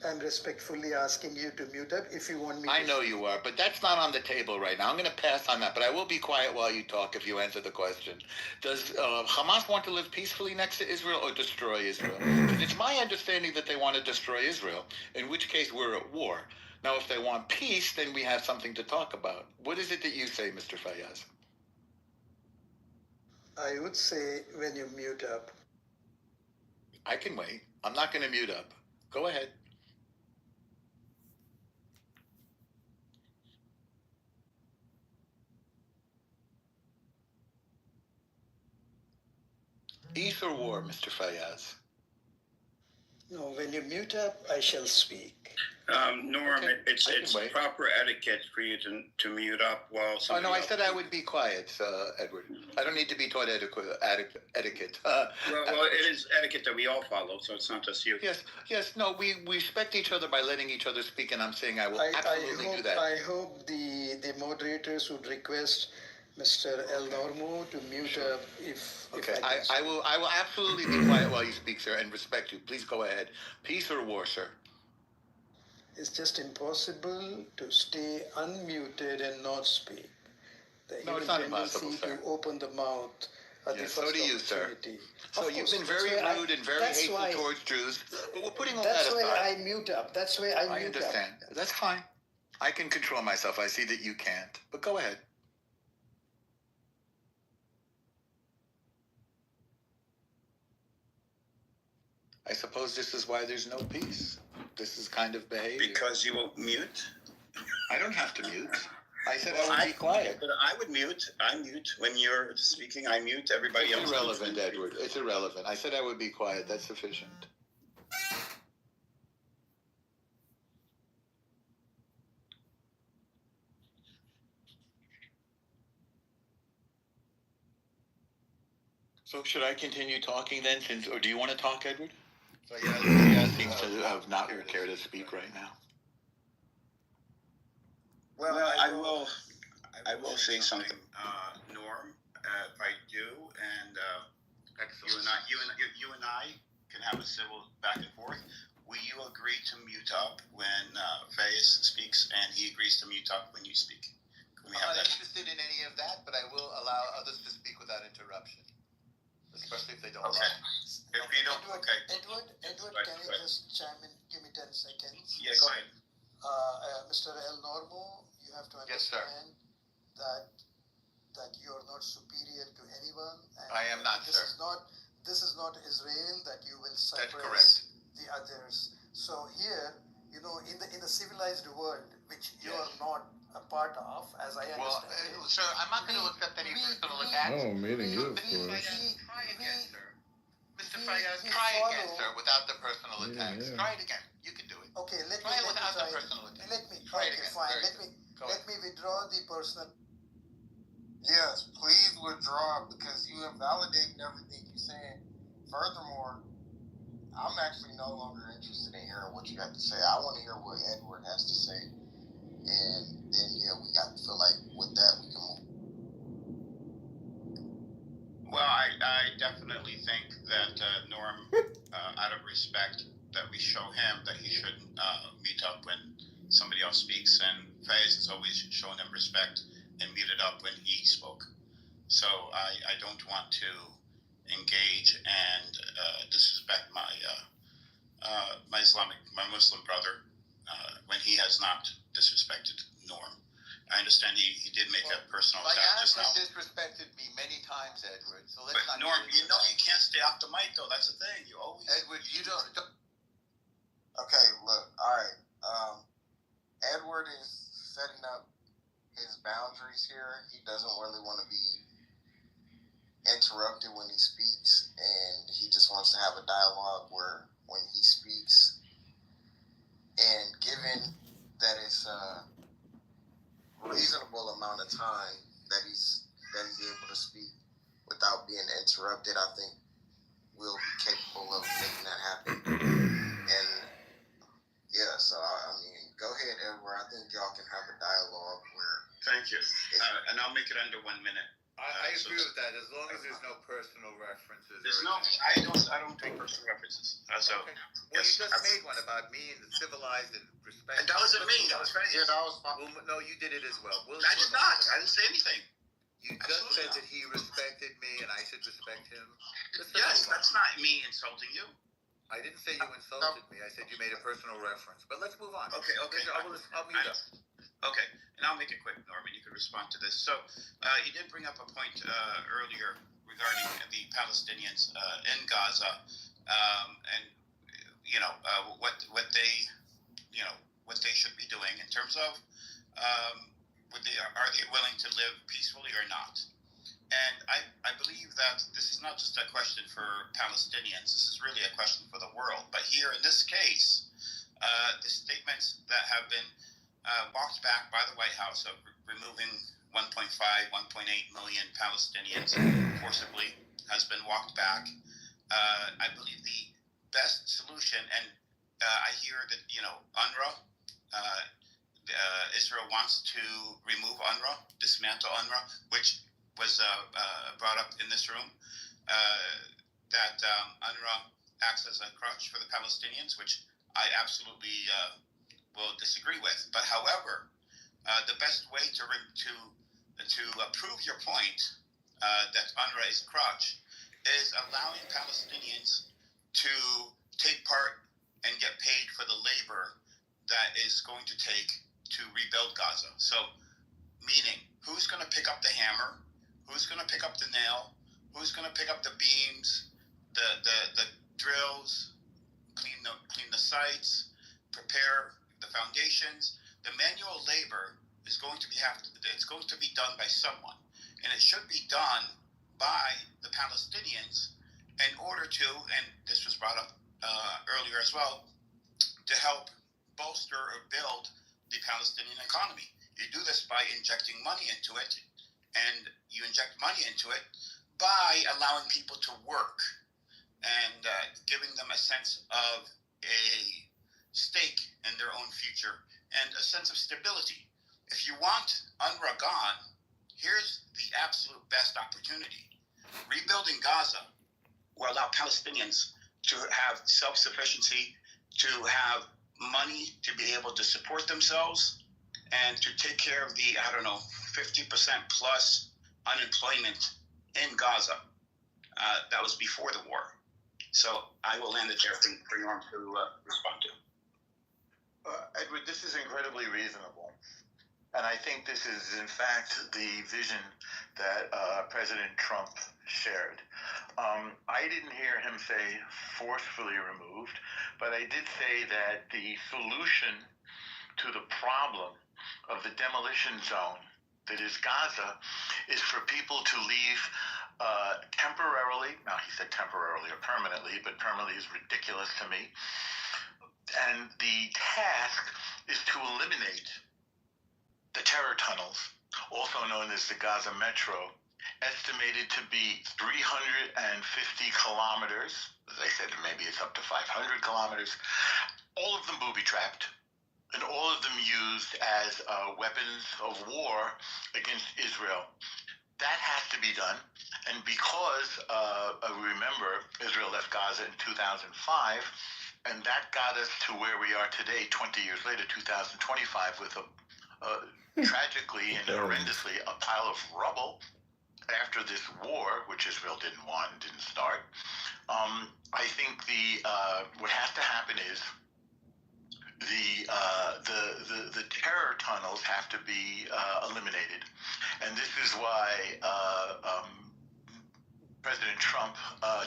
I'm respectfully asking you to mute up if you want me to. I know you are, but that's not on the table right now. I'm going to pass on that, but I will be quiet while you talk if you answer the question. Does Hamas want to live peacefully next to Israel or destroy Israel? Because it's my understanding that they want to destroy Israel, in which case we're at war. Now, if they want peace, then we have something to talk about. What is it that you say, Mr. Fayaz? I would say when you mute up. I can wait. I'm not going to mute up. Go ahead. Peace or war, Mr. Fayaz? No, when you mute up, I shall speak. Norm, Okay, it's wait. proper etiquette for you to mute up while Oh, somebody no, I else said I speaks. would be quiet, Edward. I don't need to be taught etiquette. Well, it is etiquette that we all follow, so it's not just you. Yes, no, we respect each other by letting each other speak, and I'm saying I will absolutely do that. I hope the moderators would request Mr. El Normo to mute up if Okay, I can speak. I will absolutely be quiet while you speak, sir, and respect you. Please go ahead. Peace or war, sir? It's just impossible to stay unmuted and not speak. The No, it's human not tendency impossible, sir. to open the mouth at the Yes, first so do you, sir. opportunity. So Of you've course, been very that's why rude and very hateful towards Jews, but we're putting all that That's aside. why I mute up. That's why I I mute understand. up. That's fine. I can control myself. I see that you can't. But go ahead. I suppose this is why there's no peace. This is kind of behavior. Because you won't mute? I don't have to mute. I said I would be quiet. But I would mute. I mute. When you're speaking, I mute. Everybody else. It's irrelevant, Edward. It's irrelevant. I said I would be quiet. That's sufficient. So should I continue talking then, or do you want to talk, Edward? Fayaz seems to have not care to speak right now. Well, I will say something, Norm. If I do, and you and I can have a civil back and forth. Will you agree to mute up when Fayez speaks, and he agrees to mute up when you speak? Can we have I'm not that? interested in any of that, but I will allow others to speak without interruption, especially if they don't. Okay. If you don't, okay. Edward, Right, can you right. just chime in? Give me 10 seconds. Yeah, go ahead. Mr. El Normo, you have to Yes, sir. understand that you are not superior to anyone. And I am not, this sir. This is not Israel that you will That's correct. suppress the others. So here, in the civilized world, which you are not a part of, as I understand. Well, sir, I'm not going to accept any personal attacks. No, meeting you, of Mr. course. Fayaz, try again, sir. Mr. Fayaz, try again, sir, without the personal attacks. Yeah. Try it again. You can do it. Okay, Try it without the personal attacks. Try it again. Fine. Very good. Go Let me withdraw the personal. Yes, please withdraw because you invalidating everything you're saying. Furthermore, I'm actually no longer interested in hearing what you have to say. I want to hear what Edward has to say. And then, we got to feel like with that we can move. Well, I definitely think that Norm, out of respect, that we show him that he shouldn't meet up when somebody else speaks. And Fayez has always shown him respect and muted up when he spoke. So I don't want to engage and disrespect my Muslim brother when he has not disrespected Norm. I understand he did make a personal attack just now. Fayaz has disrespected me many times, Edward. So let's But not. Norm, you can't stay off the mic though. That's the thing. You always. Edward, you don't. Okay, look, all right. Edward is setting up his boundaries here. He doesn't really want to be interrupted when he speaks, and he just wants to have a dialogue where when he speaks, and given that it's a reasonable amount of time that he's able to speak without being interrupted, I think we'll be capable of making that happen. And yeah, so I mean, go ahead, Edward. I think y'all can have a dialogue where. Thank you. And I'll make it under 1 minute. I So agree with that, as long as there's no personal references. there's or no. anything. I don't take personal references. So. Okay. Well, Yes, you just made one about me and civilized and respect. And that wasn't me. That was Faye. Yeah, that was fine. Well, no, you did it as well. I did not. I didn't say anything. You just Absolutely said not. that he respected me and I should respect him. Yes, that's not me insulting you. I didn't say you insulted me. I said you made a personal reference. But let's move on. Okay. I'll mute up. Okay, and I'll make it quick, Norman. You can respond to this. So, you did bring up a point earlier regarding the Palestinians in Gaza, and what they should be doing in terms of are they willing to live peacefully or not? And I believe that this is not just a question for Palestinians. This is really a question for the world. But here in this case, the statements that have been walked back by the White House of removing 1.5, 1.8 million Palestinians forcibly has been walked back. I believe the best solution, and I hear that UNRWA, Israel wants to remove UNRWA, dismantle UNRWA, which was brought up in this room, that UNRWA acts as a crutch for the Palestinians, which I absolutely will disagree with. But however, the best way to prove your point that UNRWA is a crutch is allowing Palestinians to take part and get paid for the labor that is going to take to rebuild Gaza. So, meaning, who's going to pick up the hammer? Who's going to pick up the nail? Who's going to pick up the beams, the drills, clean the sites, prepare the foundations? The manual labor is going to be done by someone, and it should be done by the Palestinians in order to, and this was brought up earlier as well, to help bolster or build the Palestinian economy. You do this by injecting money into it, and you inject money into it by allowing people to work and giving them a sense of a stake in their own future and a sense of stability. If you want UNRWA gone, here's the absolute best opportunity. Rebuilding Gaza will allow Palestinians to have self-sufficiency, to have money to be able to support themselves, and to take care of the, 50% plus unemployment in Gaza. That was before the war. So I will end it there for Norm to respond to. Edward, this is incredibly reasonable. And I think this is, in fact, the vision that President Trump shared. I didn't hear him say forcefully removed, but I did say that the solution to the problem of the demolition zone that is Gaza is for people to leave temporarily. Now, he said temporarily or permanently, but permanently is ridiculous to me. And the task is to eliminate the terror tunnels, also known as the Gaza Metro, estimated to be 350 kilometers. They said maybe it's up to 500 kilometers. All of them booby-trapped, and all of them used as weapons of war against Israel. That has to be done. And because, remember, Israel left Gaza in 2005, and that got us to where we are today, 20 years later, 2025, with tragically and horrendously a pile of rubble after this war, which Israel didn't want and didn't start. I think what has to happen is the terror tunnels have to be eliminated, and this is why President Trump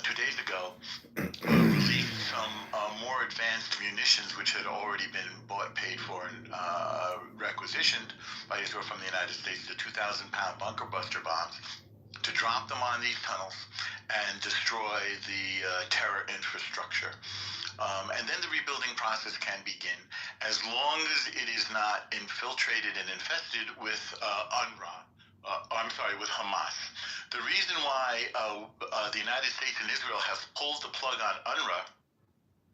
2 days ago released some more advanced munitions, which had already been bought, paid for, and requisitioned by Israel from the United States, the 2,000-pound bunker buster bombs, to drop them on these tunnels and destroy the terror infrastructure. And then the rebuilding process can begin, as long as it is not infiltrated and infested with with Hamas. The reason why the United States and Israel have pulled the plug on UNRWA,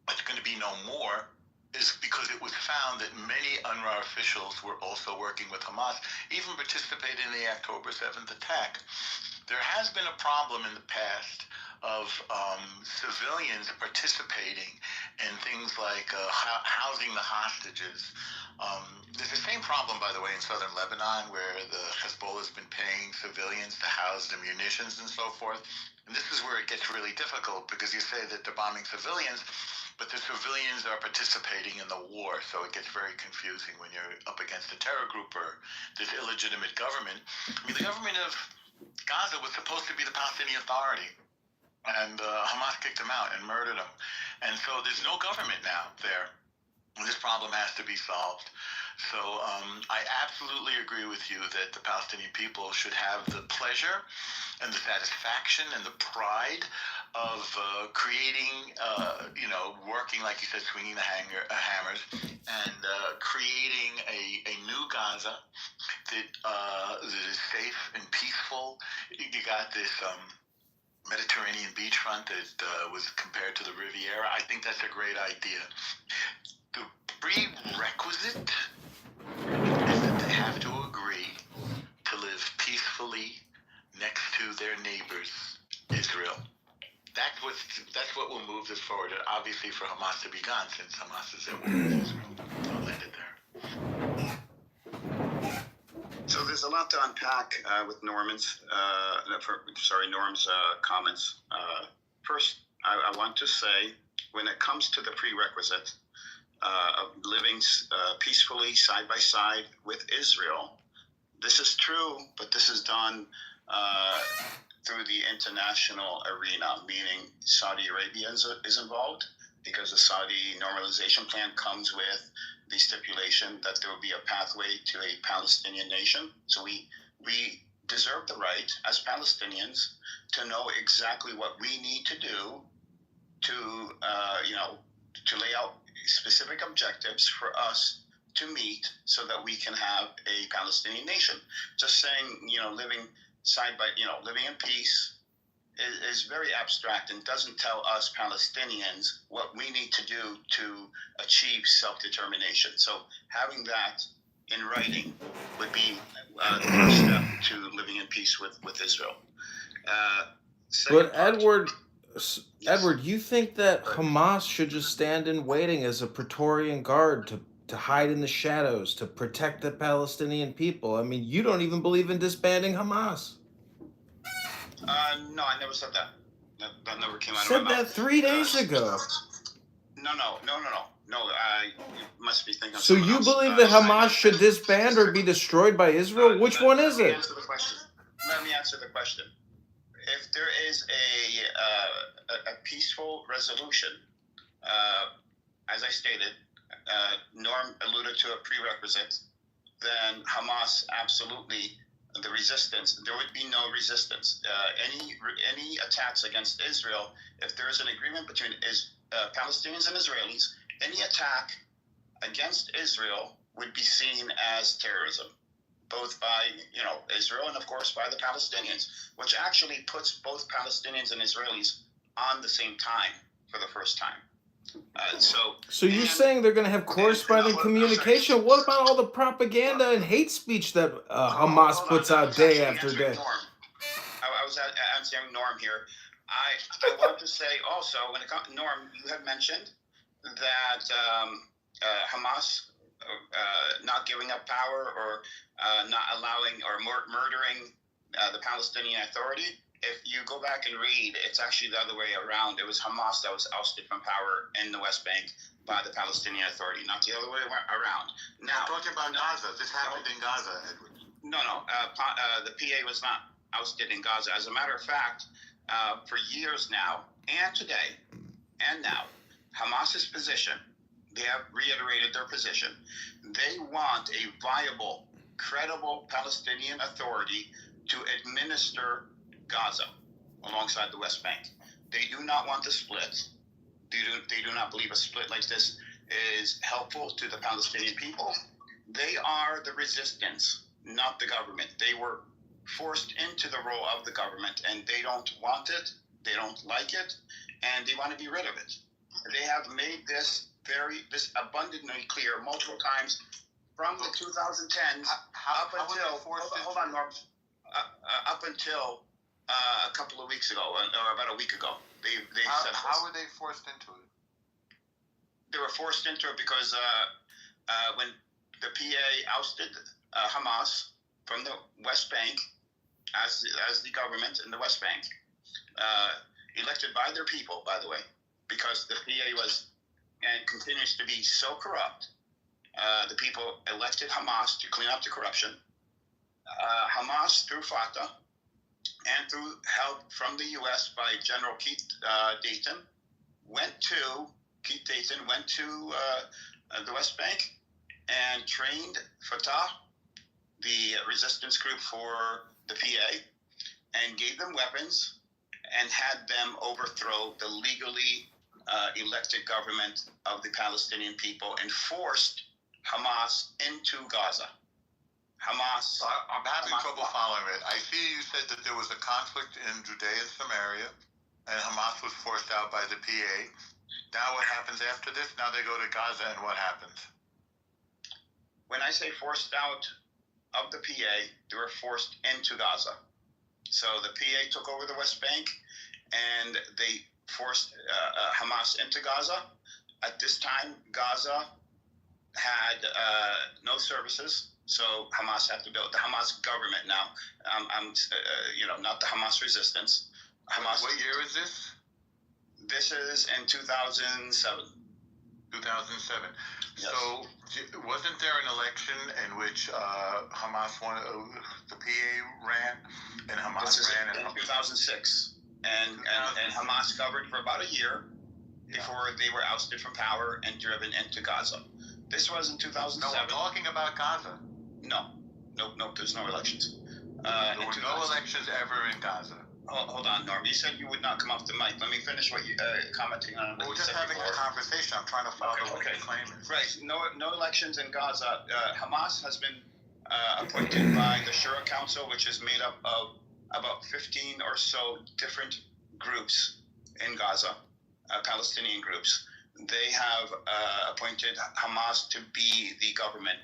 it's going to be no more, is because it was found that many UNRWA officials were also working with Hamas, even participated in the October 7th attack. there has been a problem in the past of civilians participating in things like housing the hostages. There's the same problem, by the way, in southern Lebanon, where the Hezbollah has been paying civilians to house the munitions and so forth. And this is where it gets really difficult, because you say that they're bombing civilians, but the civilians are participating in the war, so it gets very confusing when you're up against a terror group or this illegitimate government. I mean, the government of Gaza was supposed to be the Palestinian Authority, and Hamas kicked them out and murdered them. And so there's no government now there. And this problem has to be solved. So I absolutely agree with you that the Palestinian people should have the pleasure and the satisfaction and the pride of creating, working, like you said, swinging the hammers, and creating a new Gaza that is safe and peaceful. You got this Mediterranean beachfront that was compared to the Riviera. I think that's a great idea. The prerequisite is that they have to agree to live peacefully next to their neighbors, Israel. That's what will move this forward. Obviously, for Hamas to be gone, since Hamas is at war with Israel. I'll land it there. So there's a lot to unpack with Norm's comments. First, I want to say, when it comes to the prerequisite of living peacefully side by side with Israel, this is true, but this is done through the international arena, meaning Saudi Arabia is involved, because the Saudi normalization plan comes with the stipulation that there will be a pathway to a Palestinian nation. So we deserve the right as Palestinians to know exactly what we need to do to lay out specific objectives for us to meet so that we can have a Palestinian nation. Just saying, living living in peace is very abstract and doesn't tell us Palestinians what we need to do to achieve self-determination. So having that in writing would be the first step to living in peace with Israel. But Edward, you think that Hamas should just stand in waiting as a Praetorian guard to hide in the shadows, to protect the Palestinian people? I mean, you don't even believe in disbanding Hamas. No, I never said that. That never came out of my mouth. Said that 3 days ago. No. You must be thinking. So you believe that Hamas should disband or be destroyed by Israel? Which one is it? Let me answer the question. If there is a peaceful resolution, as I stated, Norm alluded to a prerequisite, then Hamas absolutely. The resistance, there would be no resistance. Any attacks against Israel, if there is an agreement between Palestinians and Israelis, any attack against Israel would be seen as terrorism, both by Israel and of course by the Palestinians, which actually puts both Palestinians and Israelis on the same time for the first time. So you're saying they're going to have corresponding communication? What about all the propaganda and hate speech that Hamas puts out day after day? I was answering Norm here. I want to say also, when it comes to Norm, you had mentioned that Hamas not giving up power or not allowing or murdering the Palestinian Authority. If you go back and read, it's actually the other way around. It was Hamas that was ousted from power in the West Bank by the Palestinian Authority, not the other way around. Now, I'm talking about Gaza. This happened in Gaza, Edward. No. The PA was not ousted in Gaza. As a matter of fact, for years now, and today, and now, Hamas's position, they have reiterated their position. They want a viable, credible Palestinian Authority to administer Gaza alongside the West Bank. They do not want to split. They do not believe a split like this is helpful to the Palestinian people. They are the resistance, not the government. They were forced into the role of the government, and they don't want it, they don't like it, and they want to be rid of it. They have made this abundantly clear multiple times from the 2010s up until a couple of weeks ago, or about a week ago. They said how were they forced into it? They were forced into it because when the PA ousted Hamas from the West Bank as the government in the West Bank, elected by their people, by the way, because the PA was and continues to be so corrupt. The people elected Hamas to clean up the corruption. Hamas, through Fatah and through help from the U.S. by General Keith Dayton, went to the West Bank and trained Fatah, the resistance group for the PA, and gave them weapons and had them overthrow the legally elected government of the Palestinian people and forced Hamas into Gaza. Hamas. I'm having trouble following it. I see you said that there was a conflict in Judea and Samaria, and Hamas was forced out by the PA. Now what happens after this? Now they go to Gaza, and what happens? When I say forced out of the PA, they were forced into Gaza. So the PA took over the West Bank, and they forced Hamas into Gaza. At this time, Gaza had no services, so Hamas had to build the Hamas government now. Not the Hamas resistance. Hamas. What year is this? This is in 2007. 2007. Yes. So wasn't there an election in which Hamas won? The PA ran, and Hamas ran in 2006, and Hamas governed for about a year before they were ousted from power and driven into Gaza. This was in 2007. No, I'm talking about Gaza. No, there's no elections. There were no elections ever in Gaza. Hold on, Norm. You said you would not come off the mic. Let me finish what you commenting on. We're just having a conversation. I'm trying to follow what you're claiming. Right. No elections in Gaza. Hamas has been appointed by the Shura Council, which is made up of about 15 or so different groups in Gaza, Palestinian groups. They have appointed Hamas to be the government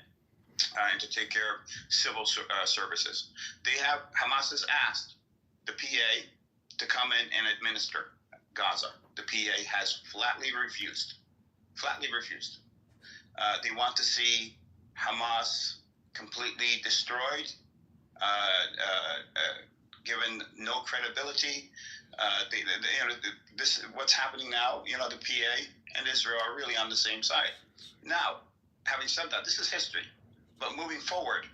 and to take care of civil services. Hamas has asked the PA to come in and administer Gaza. The PA has flatly refused. They want to see Hamas completely destroyed, given no credibility. This what's happening now. The PA and Israel are really on the same side. Now, having said that, this is history. But moving forward,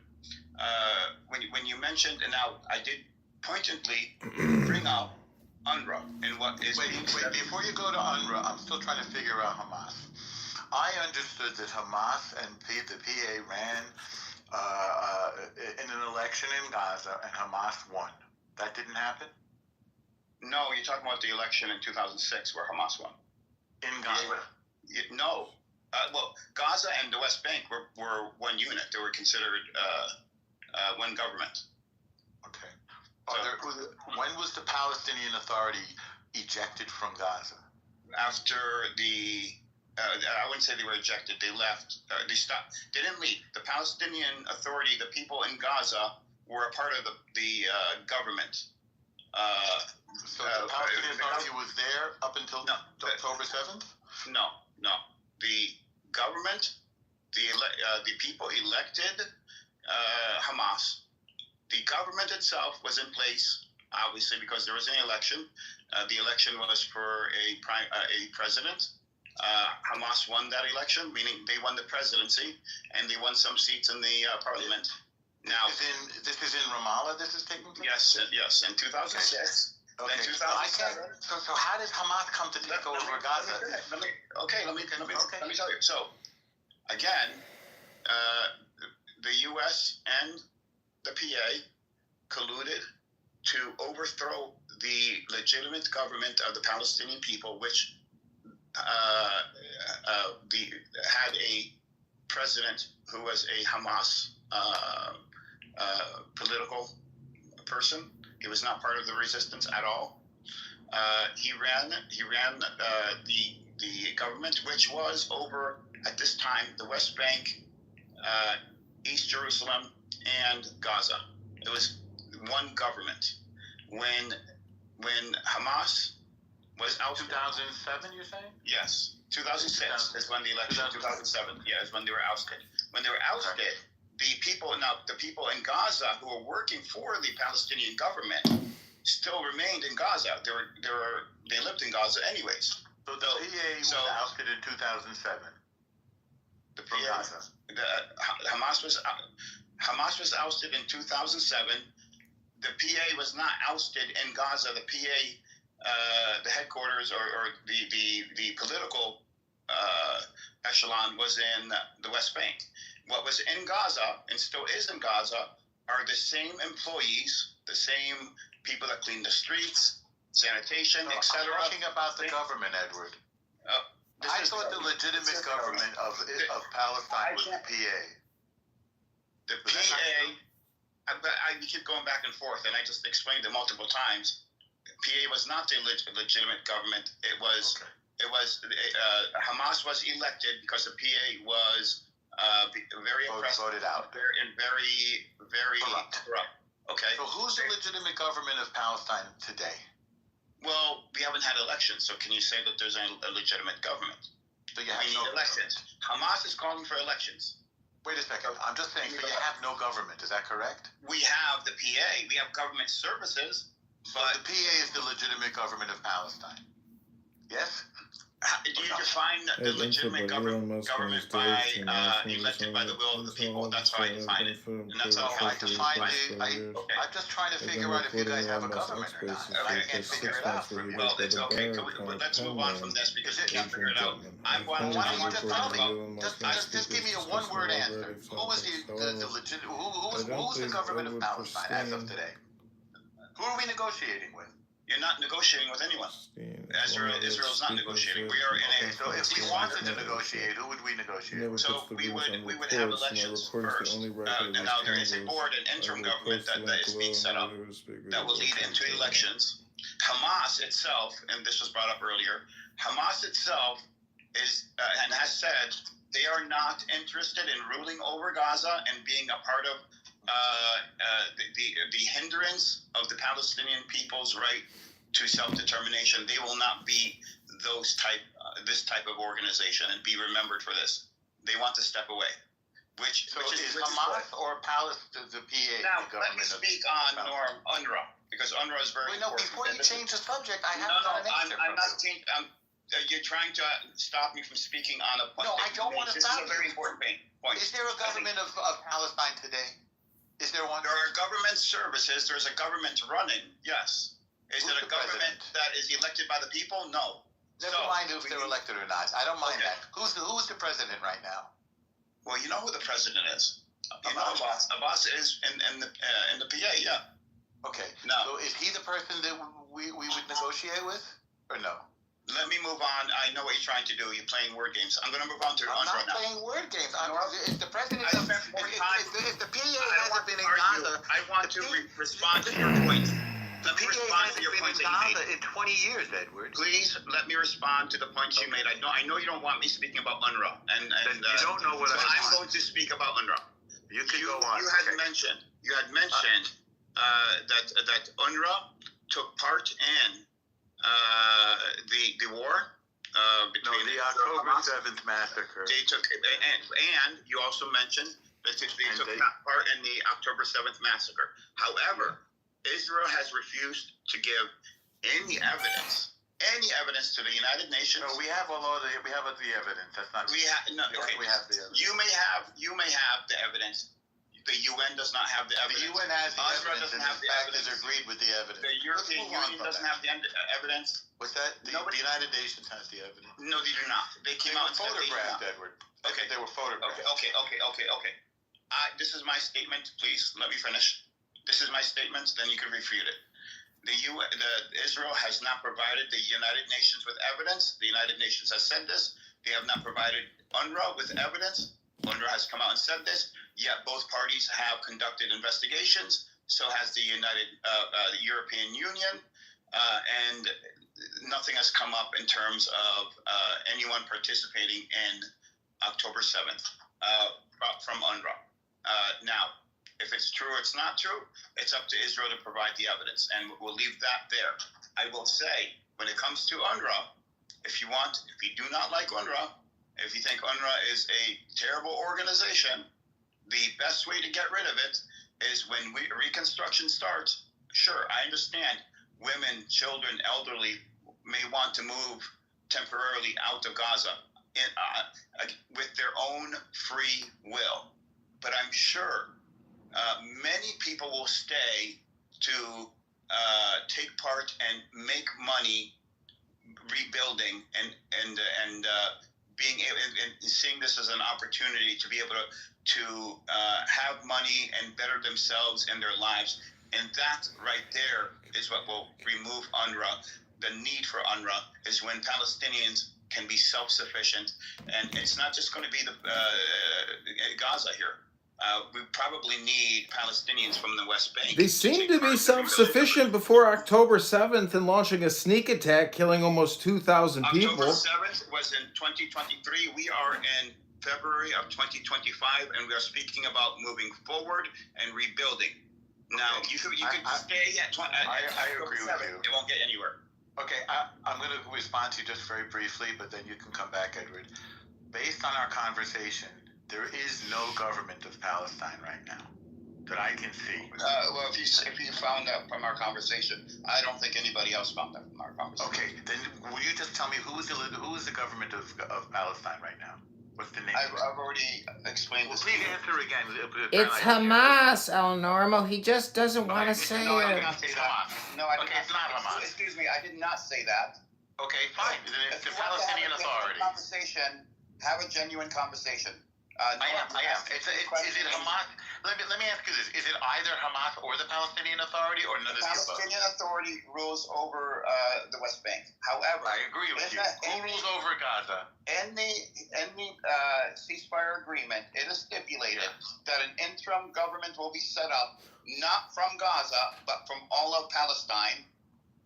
when you mentioned, and now I did pointedly bring up UNRWA and what is wait, before you go to UNRWA, I'm still trying to figure out Hamas. I understood that Hamas and the PA ran in an election in Gaza, and Hamas won. That didn't happen? No, you're talking about the election in 2006 where Hamas won. In Gaza? No. Gaza and the West Bank were one unit. They were considered one government. Okay. When was the Palestinian Authority ejected from Gaza? After I wouldn't say they were ejected. They left. They stopped. They didn't leave. The Palestinian Authority, the people in Gaza, were a part of the government. So the Palestinian Authority was there up until October 7th? No. The government, the people elected Hamas. The government itself was in place, obviously, because there was an election. The election was for a president. Hamas won that election, meaning they won the presidency, and they won some seats in the parliament. Now, this is in Ramallah. This is taking place. Yes, in 2006. Okay. Then 2007. So how did Hamas come to take over Gaza? Let me tell you. So, again, the U.S. and the PA colluded to overthrow the legitimate government of the Palestinian people, which had a president who was a Hamas political person. He was not part of the resistance at all. He ran the government, which was over at this time the West Bank, East Jerusalem, and Gaza. It was one government. when Hamas was ousted. 2007, you're saying? Yes, 2006 is when the election. 2007, yeah, is when they were ousted. When they were ousted, the people in Gaza who were working for the Palestinian government still remained in Gaza. They lived in Gaza anyways. So the PA was ousted in 2007. The PA, Hamas was ousted in 2007. The PA was not ousted in Gaza. The PA, the headquarters or the political echelon was in the West Bank. What was in Gaza and still is in Gaza are the same employees, the same people that clean the streets, sanitation, etc. I'm talking about the government, Edward. I thought the legitimate government of Palestine was the PA. The PA, we keep going back and forth, and I just explained it multiple times. PA was not the legitimate government. It was Hamas was elected because the PA was very oppressive, voted out, and very corrupt. Okay. So who's the legitimate government of Palestine today? Well, we haven't had elections, so can you say that there's a legitimate government? So you have no elections. Hamas is calling for elections. Wait a second. I'm just saying, so you have no government. Is that correct? We have the PA. We have government services, but the PA is the legitimate government of Palestine. Yes? Do you define the legitimate government by elected by the will of the people? That's how I define it. And that's how I define it. I'm just trying to figure out if you guys have a government or not. I can't figure it out. Well, it's okay. Let's move on from this because you can't figure it out. Why don't you just tell me? Just give me a one-word answer. Who is the legitimate? Who's the government of Palestine as of today? Who are we negotiating with? You're not negotiating with anyone. Israel's not negotiating. We are in a. So if we wanted to negotiate, who would we negotiate with? So we would have elections first. And now there is a board, an interim government that is being set up that will lead into elections. Hamas itself, and this was brought up earlier, Hamas itself is and has said they are not interested in ruling over Gaza and being a part of the hindrance of the Palestinian people's right to self-determination. They will not be this type of organization and be remembered for this. They want to step away. Which is Hamas or Palestine, the PA? Now, let me speak on UNRWA, because UNRWA is very important. Before you change the subject, I haven't got an answer. I'm not changing. You're trying to stop me from speaking on a point. No, I don't want to stop you. This is a very important point. Is there a government of Palestine today? Is there one? There are government services. There's a government running. Yes. Is it a government that is elected by the people? No. Never mind if they're elected or not. I don't mind that. Who's the president right now? Well, you know who the president is. You know Abbas. Abbas is in the PA. Yeah. Okay. No. So is he the person that we would negotiate with, or no? Let me move on. I know what you're trying to do. You're playing word games. I'm going to move on to I'm not playing word games. If the president, if the PA hasn't been in Gaza, I want to respond to your points. Let me respond to your points that you made. In 20 years, Edward. Please let me respond to the points you made. I know you don't want me speaking about UNRWA, and you don't know what I'm going to speak about UNRWA. You can go on. You had mentioned that UNRWA took part in the war between the October 7th massacre. They took, and you also mentioned that they took part in the October 7th massacre. However, Israel has refused to give any evidence to the United Nations. No, we have the evidence. That's not. We have the evidence. You may have the evidence. The UN does not have the evidence. The UN has the evidence, doesn't and have the evidence. Is agreed with the evidence. The European Union doesn't have the evidence. What's that? The United Nations has the evidence. No, they do not. They came out and photographed, Edward. Okay. They were photographed. Okay. This is my statement. Please let me finish. This is my statement. Then you can refute it. Israel has not provided the United Nations with evidence. The United Nations has said this. They have not provided UNRWA with evidence. UNRWA has come out and said this. Yet both parties have conducted investigations. So has the European Union, and nothing has come up in terms of anyone participating in October 7th from UNRWA. Now, If it's true or it's not true, it's up to Israel to provide the evidence, and we'll leave that there. I will say, when it comes to UNRWA, if you do not like UNRWA, if you think UNRWA is a terrible organization, the best way to get rid of it is when reconstruction starts. Sure, I understand women, children, elderly may want to move temporarily out of Gaza with their own free will. But I'm sure many people will stay to take part and make money rebuilding and being able and seeing this as an opportunity to be able to have money and better themselves and their lives. And that right there is what will remove UNRWA. The need for UNRWA is when Palestinians can be self-sufficient, and it's not just going to be the Gaza here. We probably need Palestinians from the West Bank. They seemed to be self-sufficient before October 7th and launching a sneak attack, killing almost 2,000 people. October 7th was in 2023. We are in February of 2025, and we are speaking about moving forward and rebuilding. Now, you could stay at I agree with 7th. you. It won't get anywhere. Okay, I'm going to respond to you just very briefly, but then you can come back, Edward. Based on our conversation, there is no government of Palestine right now that I can see. Well, if you found out from our conversation, I don't think anybody else found out from our conversation. Okay, then will you just tell me who is the government of Palestine right now? What's the name? I've already explained this. Please answer again. It's Hamas, El Normo. He just doesn't want to say No, I it. did not say that. No, I did Okay, it's not Hamas. Excuse me, I did not say that. Okay, fine. It's the Palestinian Authority. Have a genuine conversation. I am. Is it Hamas? Let me ask you this: is it either Hamas or the Palestinian Authority, or none of the above? The Palestinian Authority rules over the West Bank. However, I agree with you. Who rules over Gaza? In the ceasefire agreement, it is stipulated that an interim government will be set up, not from Gaza, but from all of Palestine.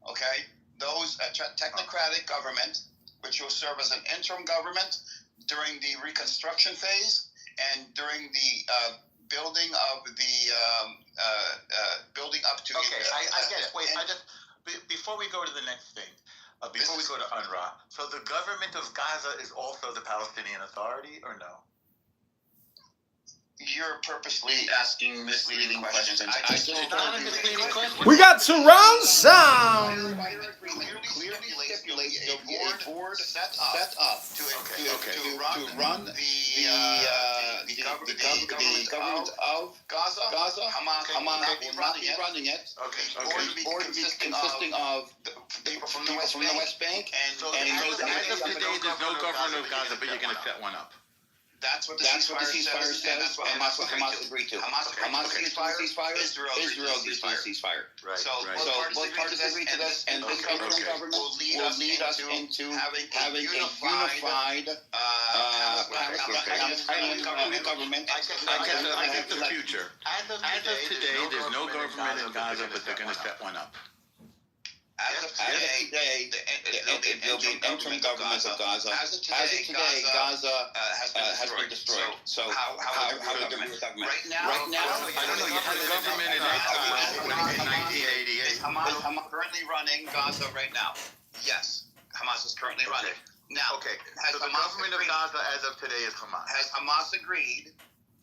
Okay, those technocratic government, which will serve as an interim government during the reconstruction phase and during the building of the building up to. Okay, I get it. Wait, before we go to the next thing, before we go to UNRWA, so the government of Gaza is also the Palestinian Authority, or no? You're purposely asking misleading questions. I just It's not a misleading question. We got surround sound. Clearly stipulates a board set up to run the government of Gaza. Hamas will not be running it. The board will be consisting of people from the West Bank and as of today, there's no government of Gaza, but you're going to set one up. That's what the ceasefire says, and that's what Hamas agreed to. Hamas agreed to the ceasefire. Israel agreed to the ceasefire. Right. So both parties agreed to this, and this government will lead us into having a unified Palestinian government. I get the future. As of today, there's no government in Gaza, but they're going to set one up. As of today, there'll be an interim government of Gaza. As of today, Gaza has been destroyed. So how do we do government? Right now, I don't know. You had a government in 1988. Is Hamas currently running Gaza right now? Yes, Hamas is currently running. Now, so the government of Gaza as of today is Hamas. Has Hamas agreed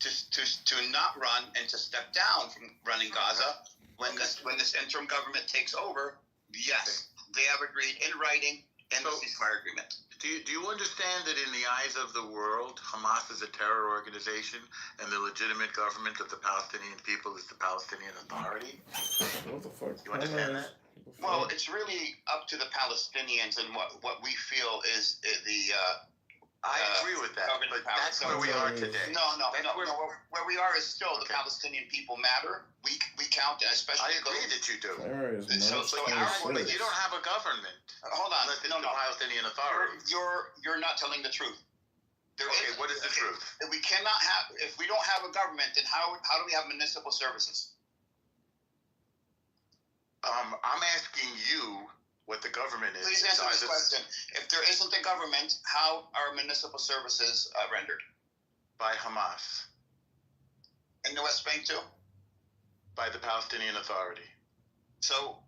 to not run and to step down from running Gaza when this interim government takes over? Yes, they have agreed in writing in the ceasefire agreement. Do you understand that in the eyes of the world, Hamas is a terror organization, and the legitimate government of the Palestinian people is the Palestinian Authority? What the fuck? You understand that? Well, it's really up to the Palestinians and what we feel is the. I agree with that, but that's where we are today. No. Where we are is still the Palestinian people matter. We count, and especially. I agree that you do. So but you don't have a government. Hold on. Unless it's the Palestinian Authority. You're not telling the truth. What is the truth? We cannot have. If we don't have a government, then how do we have municipal services? I'm asking you what the government is. Please answer this question. If there isn't a government, how are municipal services rendered? By Hamas. In the West Bank too? by the Palestinian Authority. So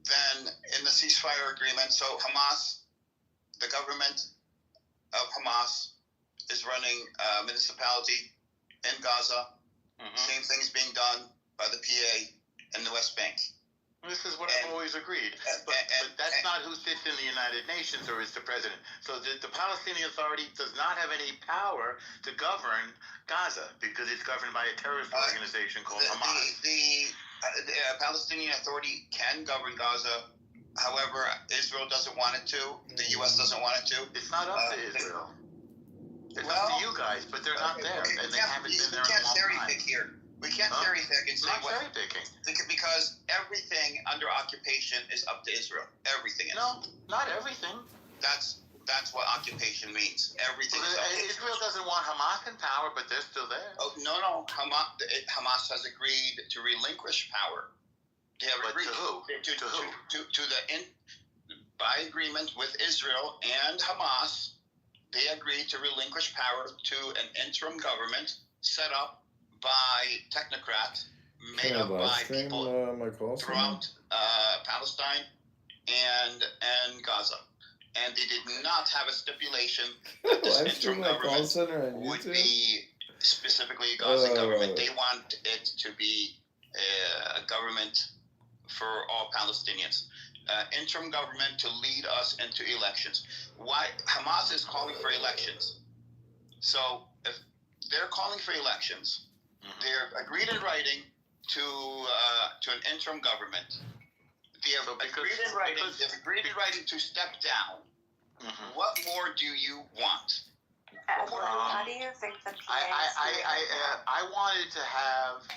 then, in the ceasefire agreement, so Hamas, the government of Hamas, is running a municipality in Gaza. Same thing's being done by the PA in the West Bank. This is what I've always agreed. But that's not who sits in the United Nations or is the president. So the Palestinian Authority does not have any power to govern Gaza because it's governed by a terrorist organization called Hamas. The Palestinian Authority can govern Gaza. However, Israel doesn't want it to. The U.S. doesn't want it to. It's not up to Israel. It's up to you guys, but they're not there, and they haven't been there in a long time. Here. We can't cherry pick and say not cherry picking. Because everything under occupation is up to Israel. Everything is. No, not everything. That's what occupation means. Everything. Israel doesn't want Hamas in power, but they're still there. Oh no! Hamas has agreed to relinquish power. They have agreed to who? By agreement with Israel and Hamas, they agreed to relinquish power to an interim government set up by technocrats made up by people throughout Palestine and Gaza. And they did not have a stipulation that this interim government would be specifically a Gaza government. They want it to be a government for all Palestinians. Interim government to lead us into elections. Why Hamas is calling for elections? So if they're calling for elections, they're agreed in writing to an interim government. They have agreed in writing to step down. What more do you want? How do you think the PA I wanted to have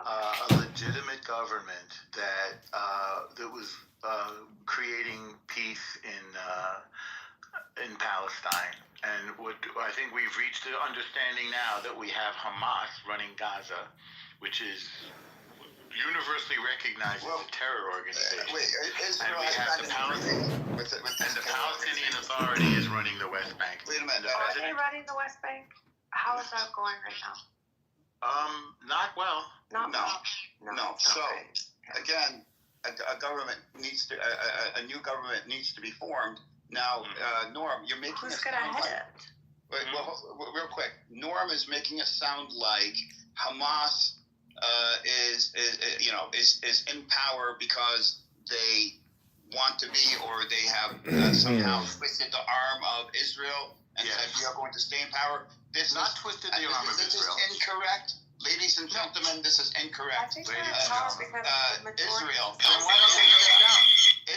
a legitimate government that was creating peace in Palestine. And I think we've reached an understanding now that we have Hamas running Gaza, which is universally recognized as a terror organization. And we have the Palestinian Authority is running the West Bank. Wait a minute. Are they running the West Bank? How is that going right now? Not well. No. So again, a government needs to a new government needs to be formed. Now, Norm, you're making who's gonna head it? Well, real quick, Norm is making it sound like Hamas is in power because they want to be, or they have somehow twisted the arm of Israel and said we are going to stay in power. This not twisted the arm of Israel. This is incorrect. Ladies and gentlemen, this is incorrect. Israel. Then why don't they step down?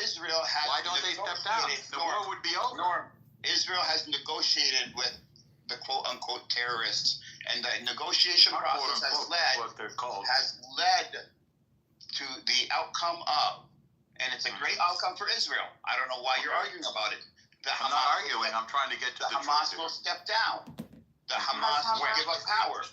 Israel has. Why don't they step down? The war would be over. Israel has negotiated with the quote-unquote terrorists, and the negotiation process has led to the outcome of, and it's a great outcome for Israel. I don't know why you're arguing about it. I'm not arguing. I'm trying to get to the Hamas will step down. The Hamas will give up power.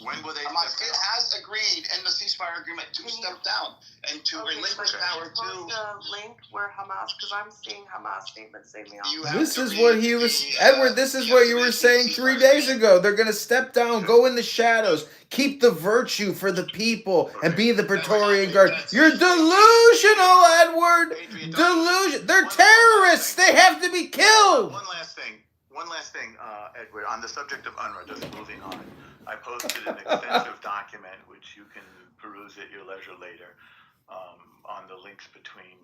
When will they Hamas step down? has agreed in the ceasefire agreement to step down and to relinquish power to. The link where Hamas, because I'm seeing Hamas statements saying This is what he was, Edward. This is what you were saying 3 days ago. They're going to step down, go in the shadows, keep the virtue for the people, and be the Praetorian Guard. You're delusional, Edward. Delusion. They're terrorists. They have to be killed. One last thing, Edward, on the subject of UNRWA, just moving on. I posted an extensive document, which you can peruse at your leisure later, on the links between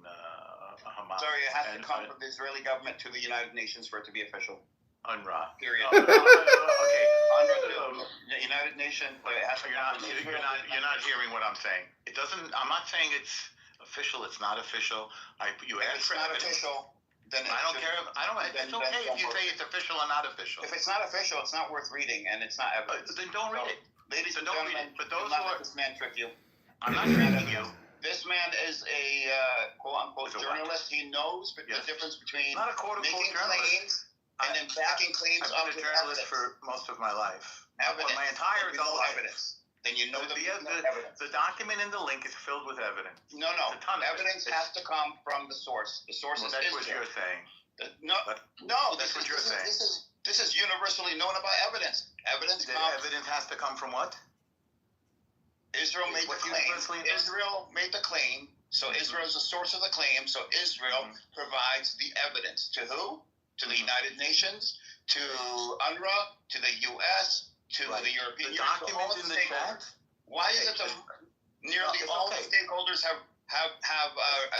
Hamas. Sorry, it has to come from the Israeli government to the United Nations for it to be official. UNRWA. Period. Okay. UNRWA, the United Nations. You're not hearing what I'm saying. It doesn't. I'm not saying it's official. It's not official. If it's not official. Then I don't care. It's okay if you say it's official or not official. If it's not official, it's not worth reading, and it's not evidence. Then don't read it. Ladies and gentlemen, but those do not let this man trick you. I'm not tricking you. This man is a quote-unquote journalist. He knows the difference between not a making claims and then backing claims up with evidence. For most of my life. Evidence. My entire adult life. Evidence. Then you know the document in the link is filled with evidence. No. Evidence has to come from the source. The source is Israel. That's what you're saying. That's what you're saying. This is universally known about evidence. Evidence has to come from what? Israel made the claim. Israel made the claim. So Israel is the source of the claim. So Israel provides the evidence to who? To the United Nations, to UNRWA, to the U.S., to the European Union, to all the stakeholders. Why is it that nearly all the stakeholders have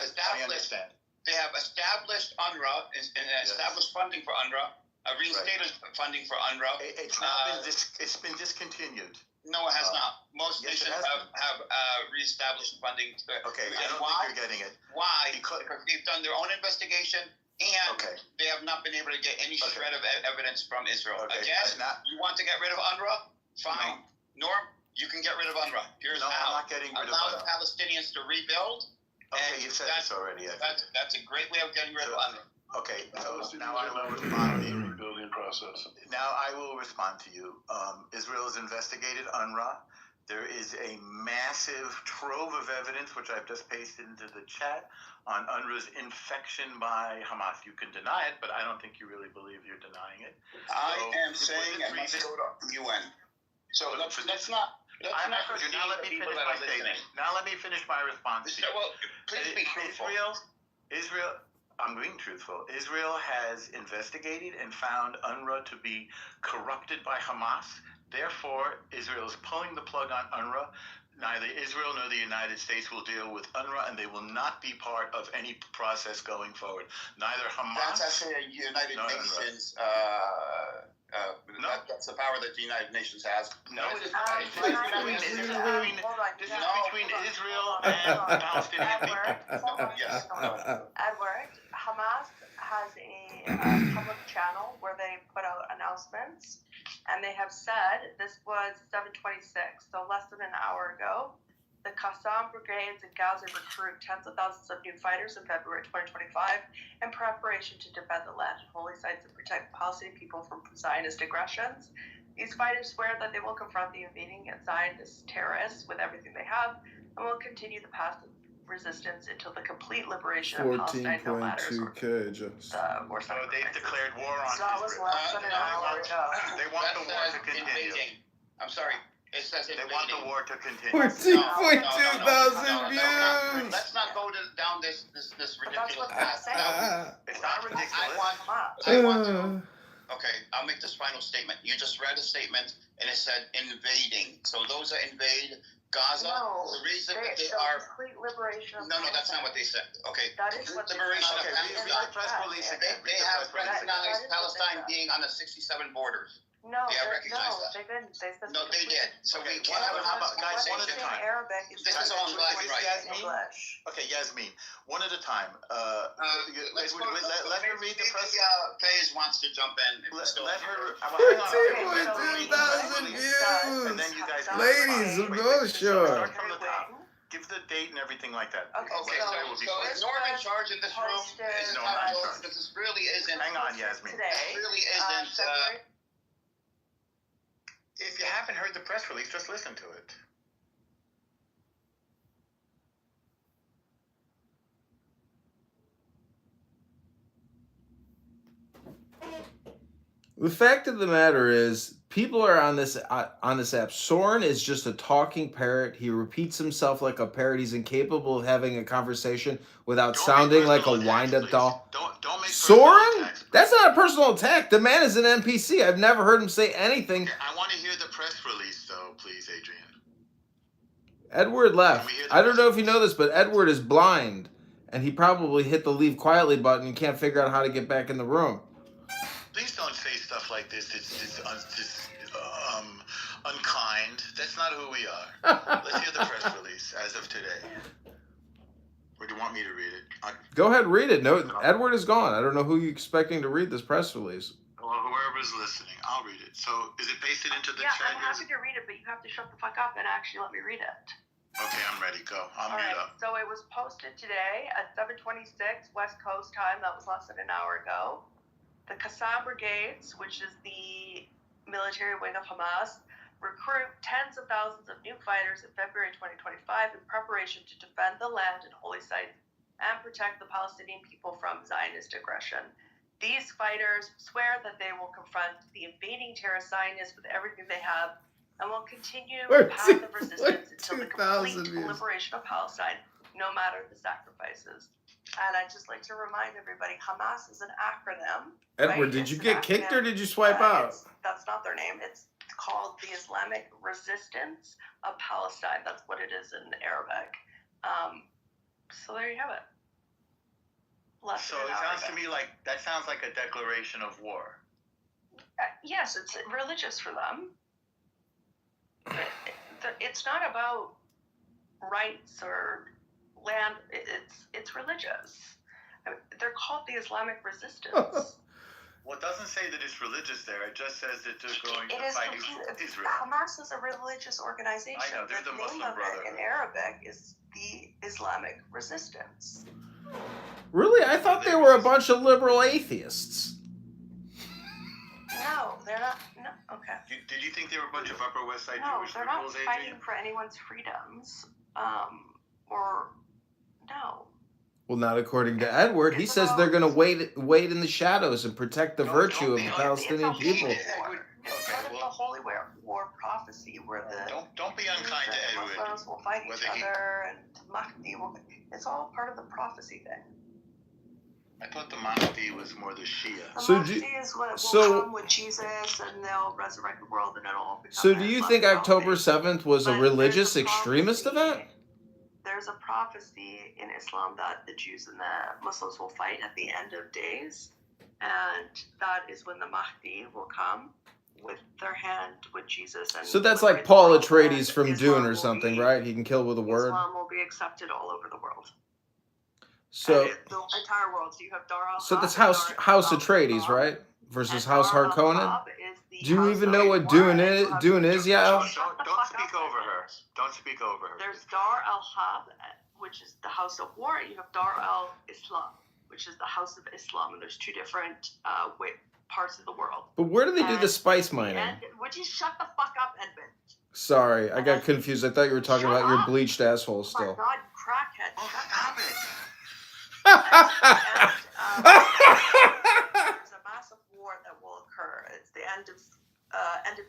established? They have established UNRWA and established funding for UNRWA, reinstated funding for UNRWA. It's been discontinued. No, it has not. Most nations have reestablished funding. Okay, I don't think you're getting it. Why? Because they've done their own investigation, and they have not been able to get any shred of evidence from Israel. Again, you want to get rid of UNRWA? Fine. Norm, you can get rid of UNRWA. Here's how. I'm not getting rid of UNRWA. Allow the Palestinians to rebuild. Okay, you said this already. That's a great way of getting rid of UNRWA. Okay, so now I will respond to you. Rebuilding process. Now I will respond to you. Israel has investigated UNRWA. There is a massive trove of evidence, which I've just pasted into the chat, on UNRWA's infection by Hamas. You can deny it, but I don't think you really believe you're denying it. I am saying it must go to UN. So let's not. Now let me finish my statement. Now let me finish my response to you. Well, please be truthful. Israel, I'm being truthful. Israel has investigated and found UNRWA to be corrupted by Hamas. Therefore, Israel is pulling the plug on UNRWA. Neither Israel nor the United States will deal with UNRWA, and they will not be part of any process going forward. Neither Hamas. That's actually a United Nations. That's the power that the United Nations has. No, it is not. This is between Israel and Palestinian people. Yes. Edward, Hamas has a public channel where they put out announcements, and they have said, this was 7:26, so less than an hour ago, the Qassam brigades in Gaza recruit tens of thousands of new fighters in February 2025 in preparation to defend the land and holy sites and protect Palestinian people from Zionist aggressions. These fighters swear that they will confront the invading and Zionist terrorists with everything they have and will continue the path of resistance until the complete liberation of Palestine, no matter So they've declared war on So that was Israel. less than an hour ago. They want the war to continue. I'm sorry. It says they want the war to continue. 14,200 views. Let's not go down this ridiculous path. It's not ridiculous. I want to. Okay, I'll make this final statement. You just read a statement, and it said invading. So those that invade Gaza, the reason that they are complete liberation of that's not what they said. Okay, that is what liberation of Palestine. Read the press release again. They have recognized Palestine being on the 67 borders. No, they recognized that. They didn't. They said no, they did. So we can't have a guys, one at a time. Arabic is this is all in black and white. English. Okay, Yasmin, one at a time. Let her read the press. FaZe wants to jump in. Let her. 14,200 views. And then you guys. Ladies, go sure. Start from the top. Give the date and everything like that. Okay, so is Norm in charge in this room? No, I'm not in charge. This really isn't. Hang on, Yasmin. This really isn't. If you haven't heard the press release, just listen to it. The fact of the matter is, people are on this app. Soren is just a talking parrot. He repeats himself like a parrot. He's incapable of having a conversation without sounding like a wind-up doll. Don't make Soren? That's not a personal attack. The man is an NPC. I've never heard him say anything. I want to hear the press release, though, please, Adrian. Edward left. I don't know if you know this, but Edward is blind, and he probably hit the leave quietly button and can't figure out how to get back in the room. Please don't say stuff like this. It's unkind. That's not who we are. Let's hear the press release as of today. Or do you want me to read it? Go ahead, read it. No, Edward is gone. I don't know who you're expecting to read this press release. Well, whoever's listening, I'll read it. So, is it pasted into the chat? Yeah, I'm happy to read it, but you have to shut the fuck up and actually let me read it. Okay, I'm ready. Go. I'm mute up. So it was posted today at 7:26 West Coast time. That was less than an hour ago. The Qassam brigades, which is the military wing of Hamas, recruit tens of thousands of new fighters in February 2025 in preparation to defend the land and holy sites and protect the Palestinian people from Zionist aggression. These fighters swear that they will confront the invading terrorist Zionists with everything they have and will continue Where's the path it? of resistance Like until the 2,000 complete views. liberation of Palestine, no matter the sacrifices. And I'd just like to remind everybody, Hamas is an acronym. Edward, right? did It's you an get kicked or acronym. did you swipe out? That's not their name. It's called the Islamic Resistance of Palestine. That's what it is in Arabic. So there you have it. So it sounds to me like that sounds like a declaration of war. Yes, it's religious for them. It's not about rights or land. It's religious. I mean, they're called the Islamic Resistance. Well, it doesn't say that it's religious there. It just says that they're going to It is fight Israel. Hamas is a religious organization. I know, they're the name Muslim of it Brotherhood. in Arabic is the Islamic Resistance. Really? I thought they were a bunch of liberal atheists. No, they're not. No, okay. Did you think they were a bunch of Upper West Side No, Jewish they're not liberals, fighting Adrian? for anyone's freedoms. Or no. Well, not according to Edward. He says they're going to wait in the shadows and protect the virtue of the Palestinian people. It's part of the Holy War prophecy where the don't be unkind to Edward. Muslims will fight each other and Mahdi will. It's all part of the prophecy thing. I thought the Mahdi was more the Shia. The Mahdi is what will come with Jesus, and they'll resurrect the world, and it'll all become. So, do you think October 7th was a religious extremist event? There's a prophecy in Islam that the Jews and the Muslims will fight at the end of days, and that is when the Mahdi will come with their hand with Jesus. And so that's like Paul Atreides from Dune or something, right? He can kill with a word. Islam will be accepted all over the world. So the entire world. So you have Dar al. So that's House Atreides, right? Versus House Harkonnen. Do you even know what Dune is? Dune is, yeah. Don't speak over her. Don't speak over her. There's Dar al-Harb, which is the House of War, and you have Dar al-Islam, which is the House of Islam, and there's two different parts of the world. But where do they do the spice mining? Would you shut the fuck up, Edmund? Sorry, I got confused. I thought you were talking about your bleached asshole still. Oh my God, crackhead! Oh, stop it! There's a massive war that will occur. It's the end of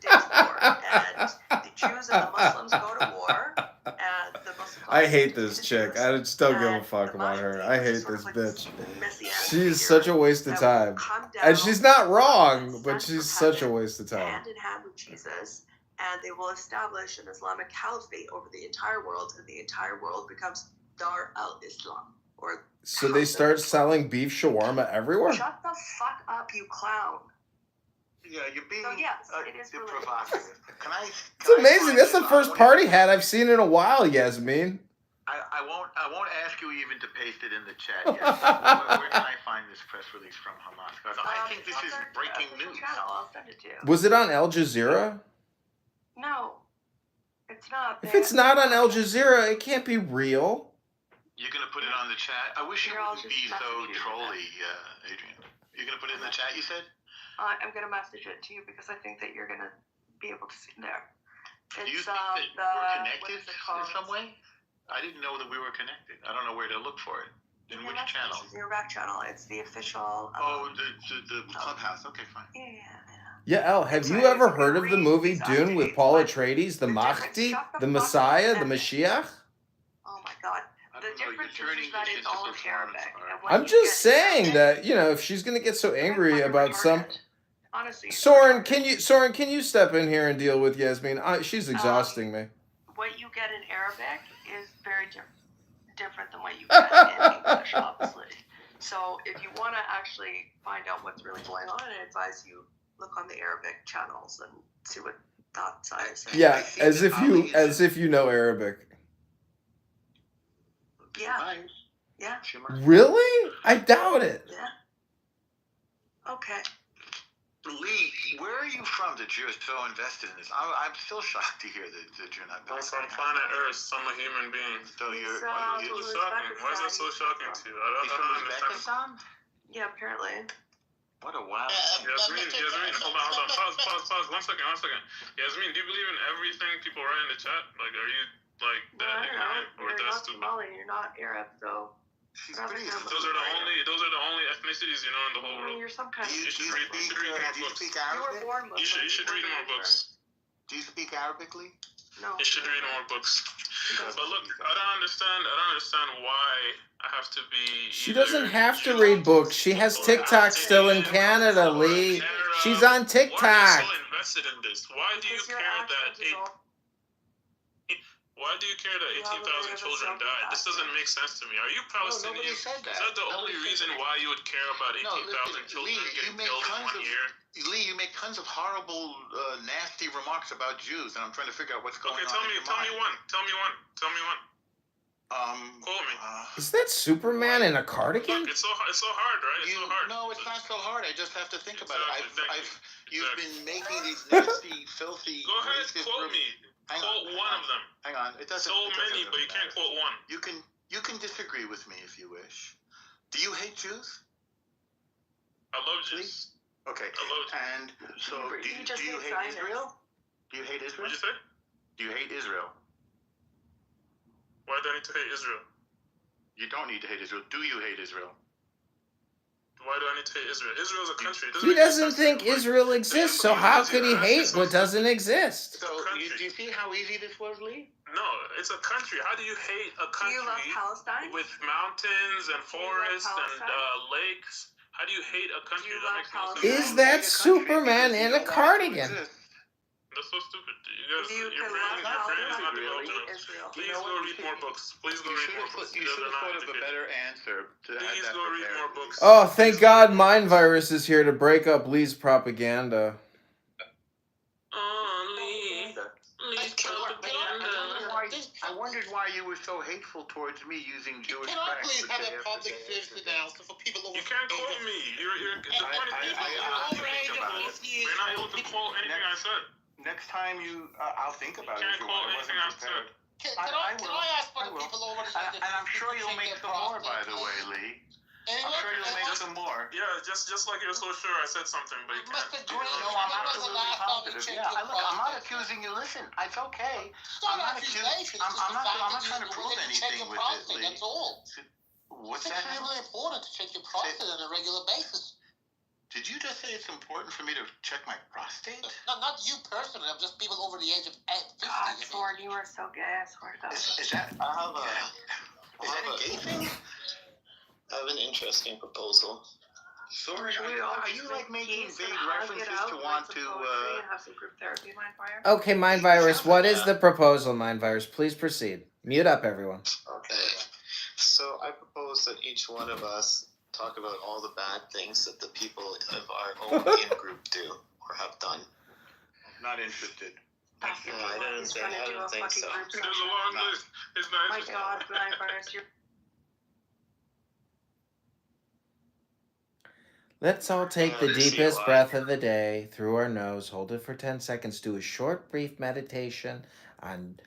days war, and the Jews and the Muslims go to war, and the Muslims. I hate this chick. I still give a fuck about her. I hate this bitch. She's such a waste of time, and she's not wrong, but she's such a waste of time. Hand in hand with Jesus, and they will establish an Islamic caliphate over the entire world, and the entire world becomes Dar al-Islam. So they start selling beef shawarma everywhere? Shut the fuck up, you clown. Yeah, you're being yes, it is provocative. It's amazing. That's the first party hat I've seen in a while, Yasmin. I won't ask you even to paste it in the chat yet. Where can I find this press release from Hamas? Because I think this is breaking news. I'll send it to you. Was it on Al Jazeera? No, it's not. If it's not on Al Jazeera, it can't be real. You're going to put it on the chat? I wish you wouldn't be so trolly, Adrian. You're going to put it in the chat, you said? I'm going to message it to you because I think that you're going to be able to see it there. Do you think that we're connected in some way? I didn't know that we were connected. I don't know where to look for it. In which channel? Your back channel. It's the official. The Clubhouse. Okay, fine. Yeah, El, have you ever heard of the movie Dune with Paul Atreides, the Mahdi, the Messiah, the Mashiach? Oh my God. The difference is that it's all in Arabic. I'm just saying that, you know, if she's gonna get so angry about some. Honestly, Soren, can you step in here and deal with Yasmin? She's exhausting me. What you get in Arabic is very different than what you get in English, obviously. So if you want to actually find out what's really going on, I advise you look on the Arabic channels and see what that side is saying. Yeah, as if you know Arabic. Yeah. Yeah. Really? I doubt it. Yeah. Okay. Lee, where are you from that you're so invested in this? I'm still shocked to hear that you're not. I'm from planet Earth. So I'm a human being. So you're. Why is that so shocking to you? I don't understand. Yeah, apparently. What a wild. Yasmin, hold on. Pause. One second. Yasmin, do you believe in everything people write in the chat? Like, are you like that ignorant or you're that not stupid? Somali, you're not Arab, so. Those are the only ethnicities you know in the whole world. You're some kind of. You should read more books. You were born Muslim. You should read more books. Do you speak Arabically? No. You should read more books. But look, I don't understand why I have to be. She doesn't have to read books. She has TikTok still in Canada, Lee. She's on TikTok. Why are you so invested in this? Why do you care that Why do you care that 18,000 children died? This doesn't make sense to me. Are you Palestinian? Nobody said that. Is that the only reason why you would care about 18,000 children getting killed in 1 year? Lee, you make tons of horrible, nasty remarks about Jews, and I'm trying to figure out what's going on. Okay, tell me one. Quote me. Is that Superman in a cardigan? Look, it's so hard, right? It's so hard. No, it's not so hard. I just have to think about it. You've been making these nasty, filthy. Go ahead, quote me. Quote one of them. Hang on. It doesn't. So many, but you can't quote one. You can disagree with me if you wish. Do you hate Jews? I love Jews. Okay. I love Jews. And so, do you hate Israel? Do you hate Israel? What'd you say? Do you hate Israel? Why do I need to hate Israel? You don't need to hate Israel. Do you hate Israel? Why do I need to hate Israel? Israel's a country. He doesn't think Israel exists, so how could he hate what doesn't exist? So, do you see how easy this was, Lee? No, it's a country. How do you hate a country Do you love Palestine? with mountains and forests and lakes? How do you hate a country that makes no sense? Is that Superman in a cardigan? That's so stupid. Your brain is not developed enough. Please go read more books. Please go read more books. You should have thought of a better answer to have Please that go read more books. Oh, thank God Mind Virus is here to break up Lee's propaganda. I wondered why you were so hateful towards me using Jewish Can I facts. please have a public service announcement for people over You can't quote me. You're not able to quote anything I said. Next time I'll think about it. You can't quote anything I said. Can I ask for the people over there? And I'm sure you'll make some more, by the way, Lee. I'm sure you'll make some more. Yeah, just like you're so sure I said something, but you can't. Mr. Green, No, I'm absolutely positive. Yeah, look, I'm not accusing you. Listen, it's okay. I'm not accusing. I'm not trying to prove anything with it, Lee. That's all. What's It's that? extremely important to check your prostate on a regular basis. Did you just say it's important for me to check my prostate? No, not you personally. I'm just people over the age of 50. God, Sword, you are so gay. I swear to God. Is that a gay thing? I have an interesting proposal. Sorry, are you like making vague references to want to? Have some group therapy, Mind Virus. Okay, Mind Virus, what is the proposal, Mind Virus? Please proceed. Mute up, everyone. Okay. So I propose that each one of us talk about all the bad things that the people of our own in-group do or have done. Not interested. I don't think so. There's a long list. It's not My God, Mind Virus, you're... Let's all take the deepest breath of the day through our nose, hold it for 10 seconds, do a short, brief meditation on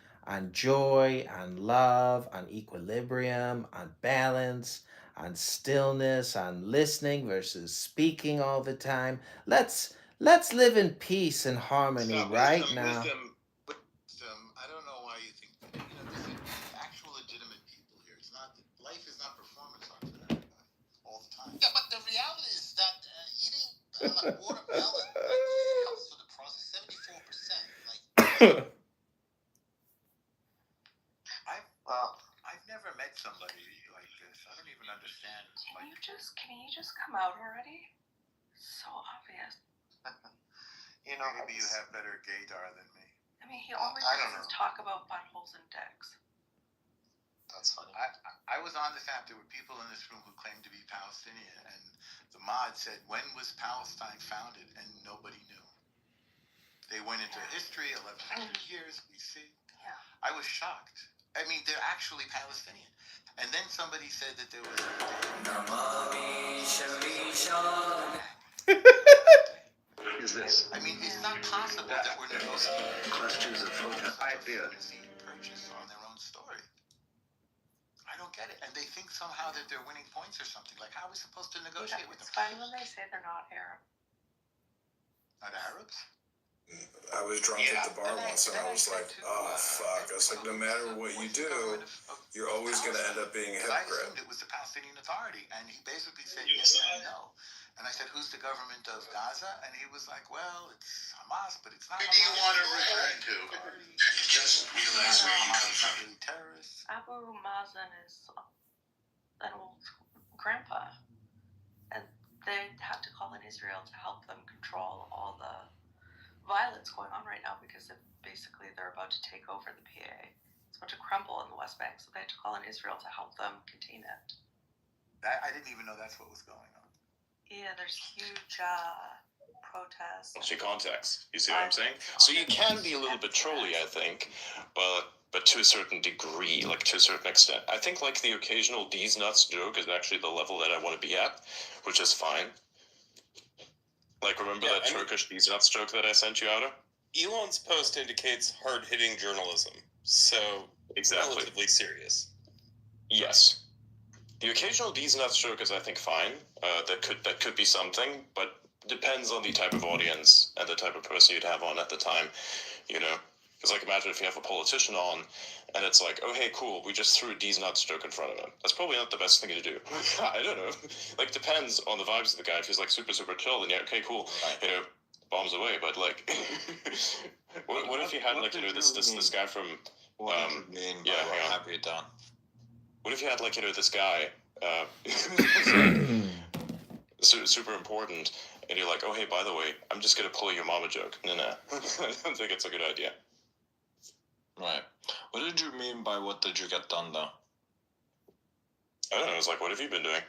joy, on love, on equilibrium, on balance, on stillness, on listening versus speaking all the time. Let's live in peace and harmony right now. Wisdom. I don't know why you think that. There's actual legitimate people here. It's not. Life is not performance art for everybody all the time. Yeah, but the reality is that eating like watermelon helps with the process 74%. I've never met somebody like this. I don't even understand. Can you just come out already? So obvious. Maybe you have better gaydar than me. I mean, he always does talk about buttholes and dicks. That's funny. I was on this app. There were people in this room who claimed to be Palestinian, and the mod said, "When was Palestine founded?" And nobody knew. They went into history, 1100 years. We see. Yeah. I was shocked. I mean, they're actually Palestinian. And then somebody said that there was. Is this? I mean, it's not possible that we're negotiating Questions of purchase on their own story. I don't get it. And they think somehow that they're winning points or something. Like, how are we supposed to negotiate with them? It's fine when they say they're not Arab. Not Arabs? I was drunk at the bar once, and I was like, oh, fuck. I was like, no matter what you do, you're always going to end up being a I hypocrite. assumed it was the Palestinian Authority, and he basically said yes and no. And I said, who's the government of Gaza? And he was like, well, it's Hamas, but it's not Hamas. Who do you want to return to? Just realize where you come from. Really terrorists. Abu Mazen is an old grandpa, and they had to call in Israel to help them control all the violence going on right now because basically they're about to take over the PA. It's about to crumble in the West Bank, so they had to call in Israel to help them contain it. I didn't even know that's what was going on. Yeah, there's huge protests. What's your context? You see what I'm saying? So you can be a little bit trolly, I think, but to a certain degree, like to a certain extent. I think like the occasional D's nuts joke is actually the level that I want to be at, which is fine. Like, remember that Turkish D's nuts joke that I sent you out of? Elon's post indicates hard-hitting journalism, so relatively serious. Yes. The occasional D's nuts joke is, I think, fine. That could be something, but depends on the type of audience and the type of person you'd have on at the time, you know? Because, like, imagine if you have a politician on, and it's like, oh, hey, cool, we just threw a D's nuts joke in front of him. That's probably not the best thing to do. I don't know. Like, depends on the vibes of the guy. If he's, like, super, super chill, then yeah, okay, cool. You know, bombs away. But, like, what if you had, like, you know, this guy from... What do you mean by what have you done? What if you had, like, you know, this guy, super important, and you're like, oh, hey, by the way, I'm just going to pull your mama joke. No. I don't think it's a good idea. Right. What did you mean by what did you get done, though? I don't know. It's like, what have you been doing?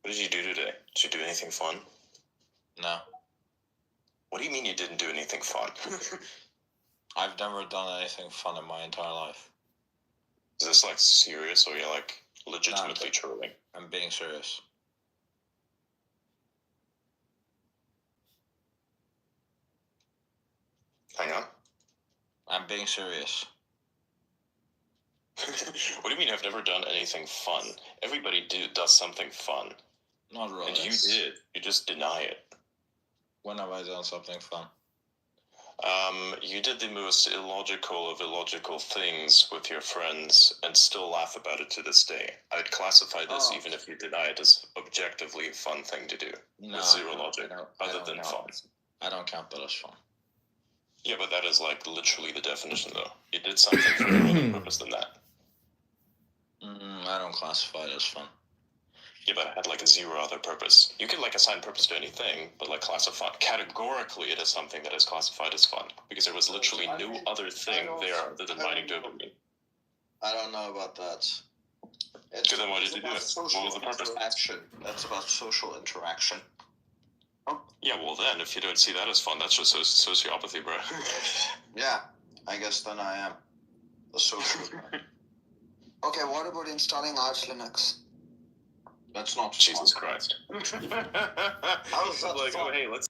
What did you do today? Did you do anything fun? No. What do you mean you didn't do anything fun? I've never done anything fun in my entire life. Is this, like, serious, or you're, like, legitimately trolling? I'm being serious. Hang on. I'm being serious. What do you mean I've never done anything fun? Everybody does something fun. Not really. And you did. You just deny it. When have I done something fun? You did the most illogical of illogical things with your friends and still laugh about it to this day. I'd classify this, even if you deny it, as objectively a fun thing to do. With zero logic, other than fun. I don't count that as fun. Yeah, but that is, like, literally the definition, though. You did something for no other purpose than that. I don't classify it as fun. Yeah, but it had, like, zero other purpose. You can, like, assign purpose to anything, but, like, classify... Categorically, it is something that is classified as fun. Because there was literally no other thing there other than mining dopamine. I don't know about that. So then why did you do it? What was the purpose? That's about social interaction. Yeah, well then, if you don't see that as fun, that's just sociopathy, bro. Yeah, I guess then I am a social. Okay, what about installing Arch Linux? That's not Jesus Christ. How is that like, fun? oh, hey, let's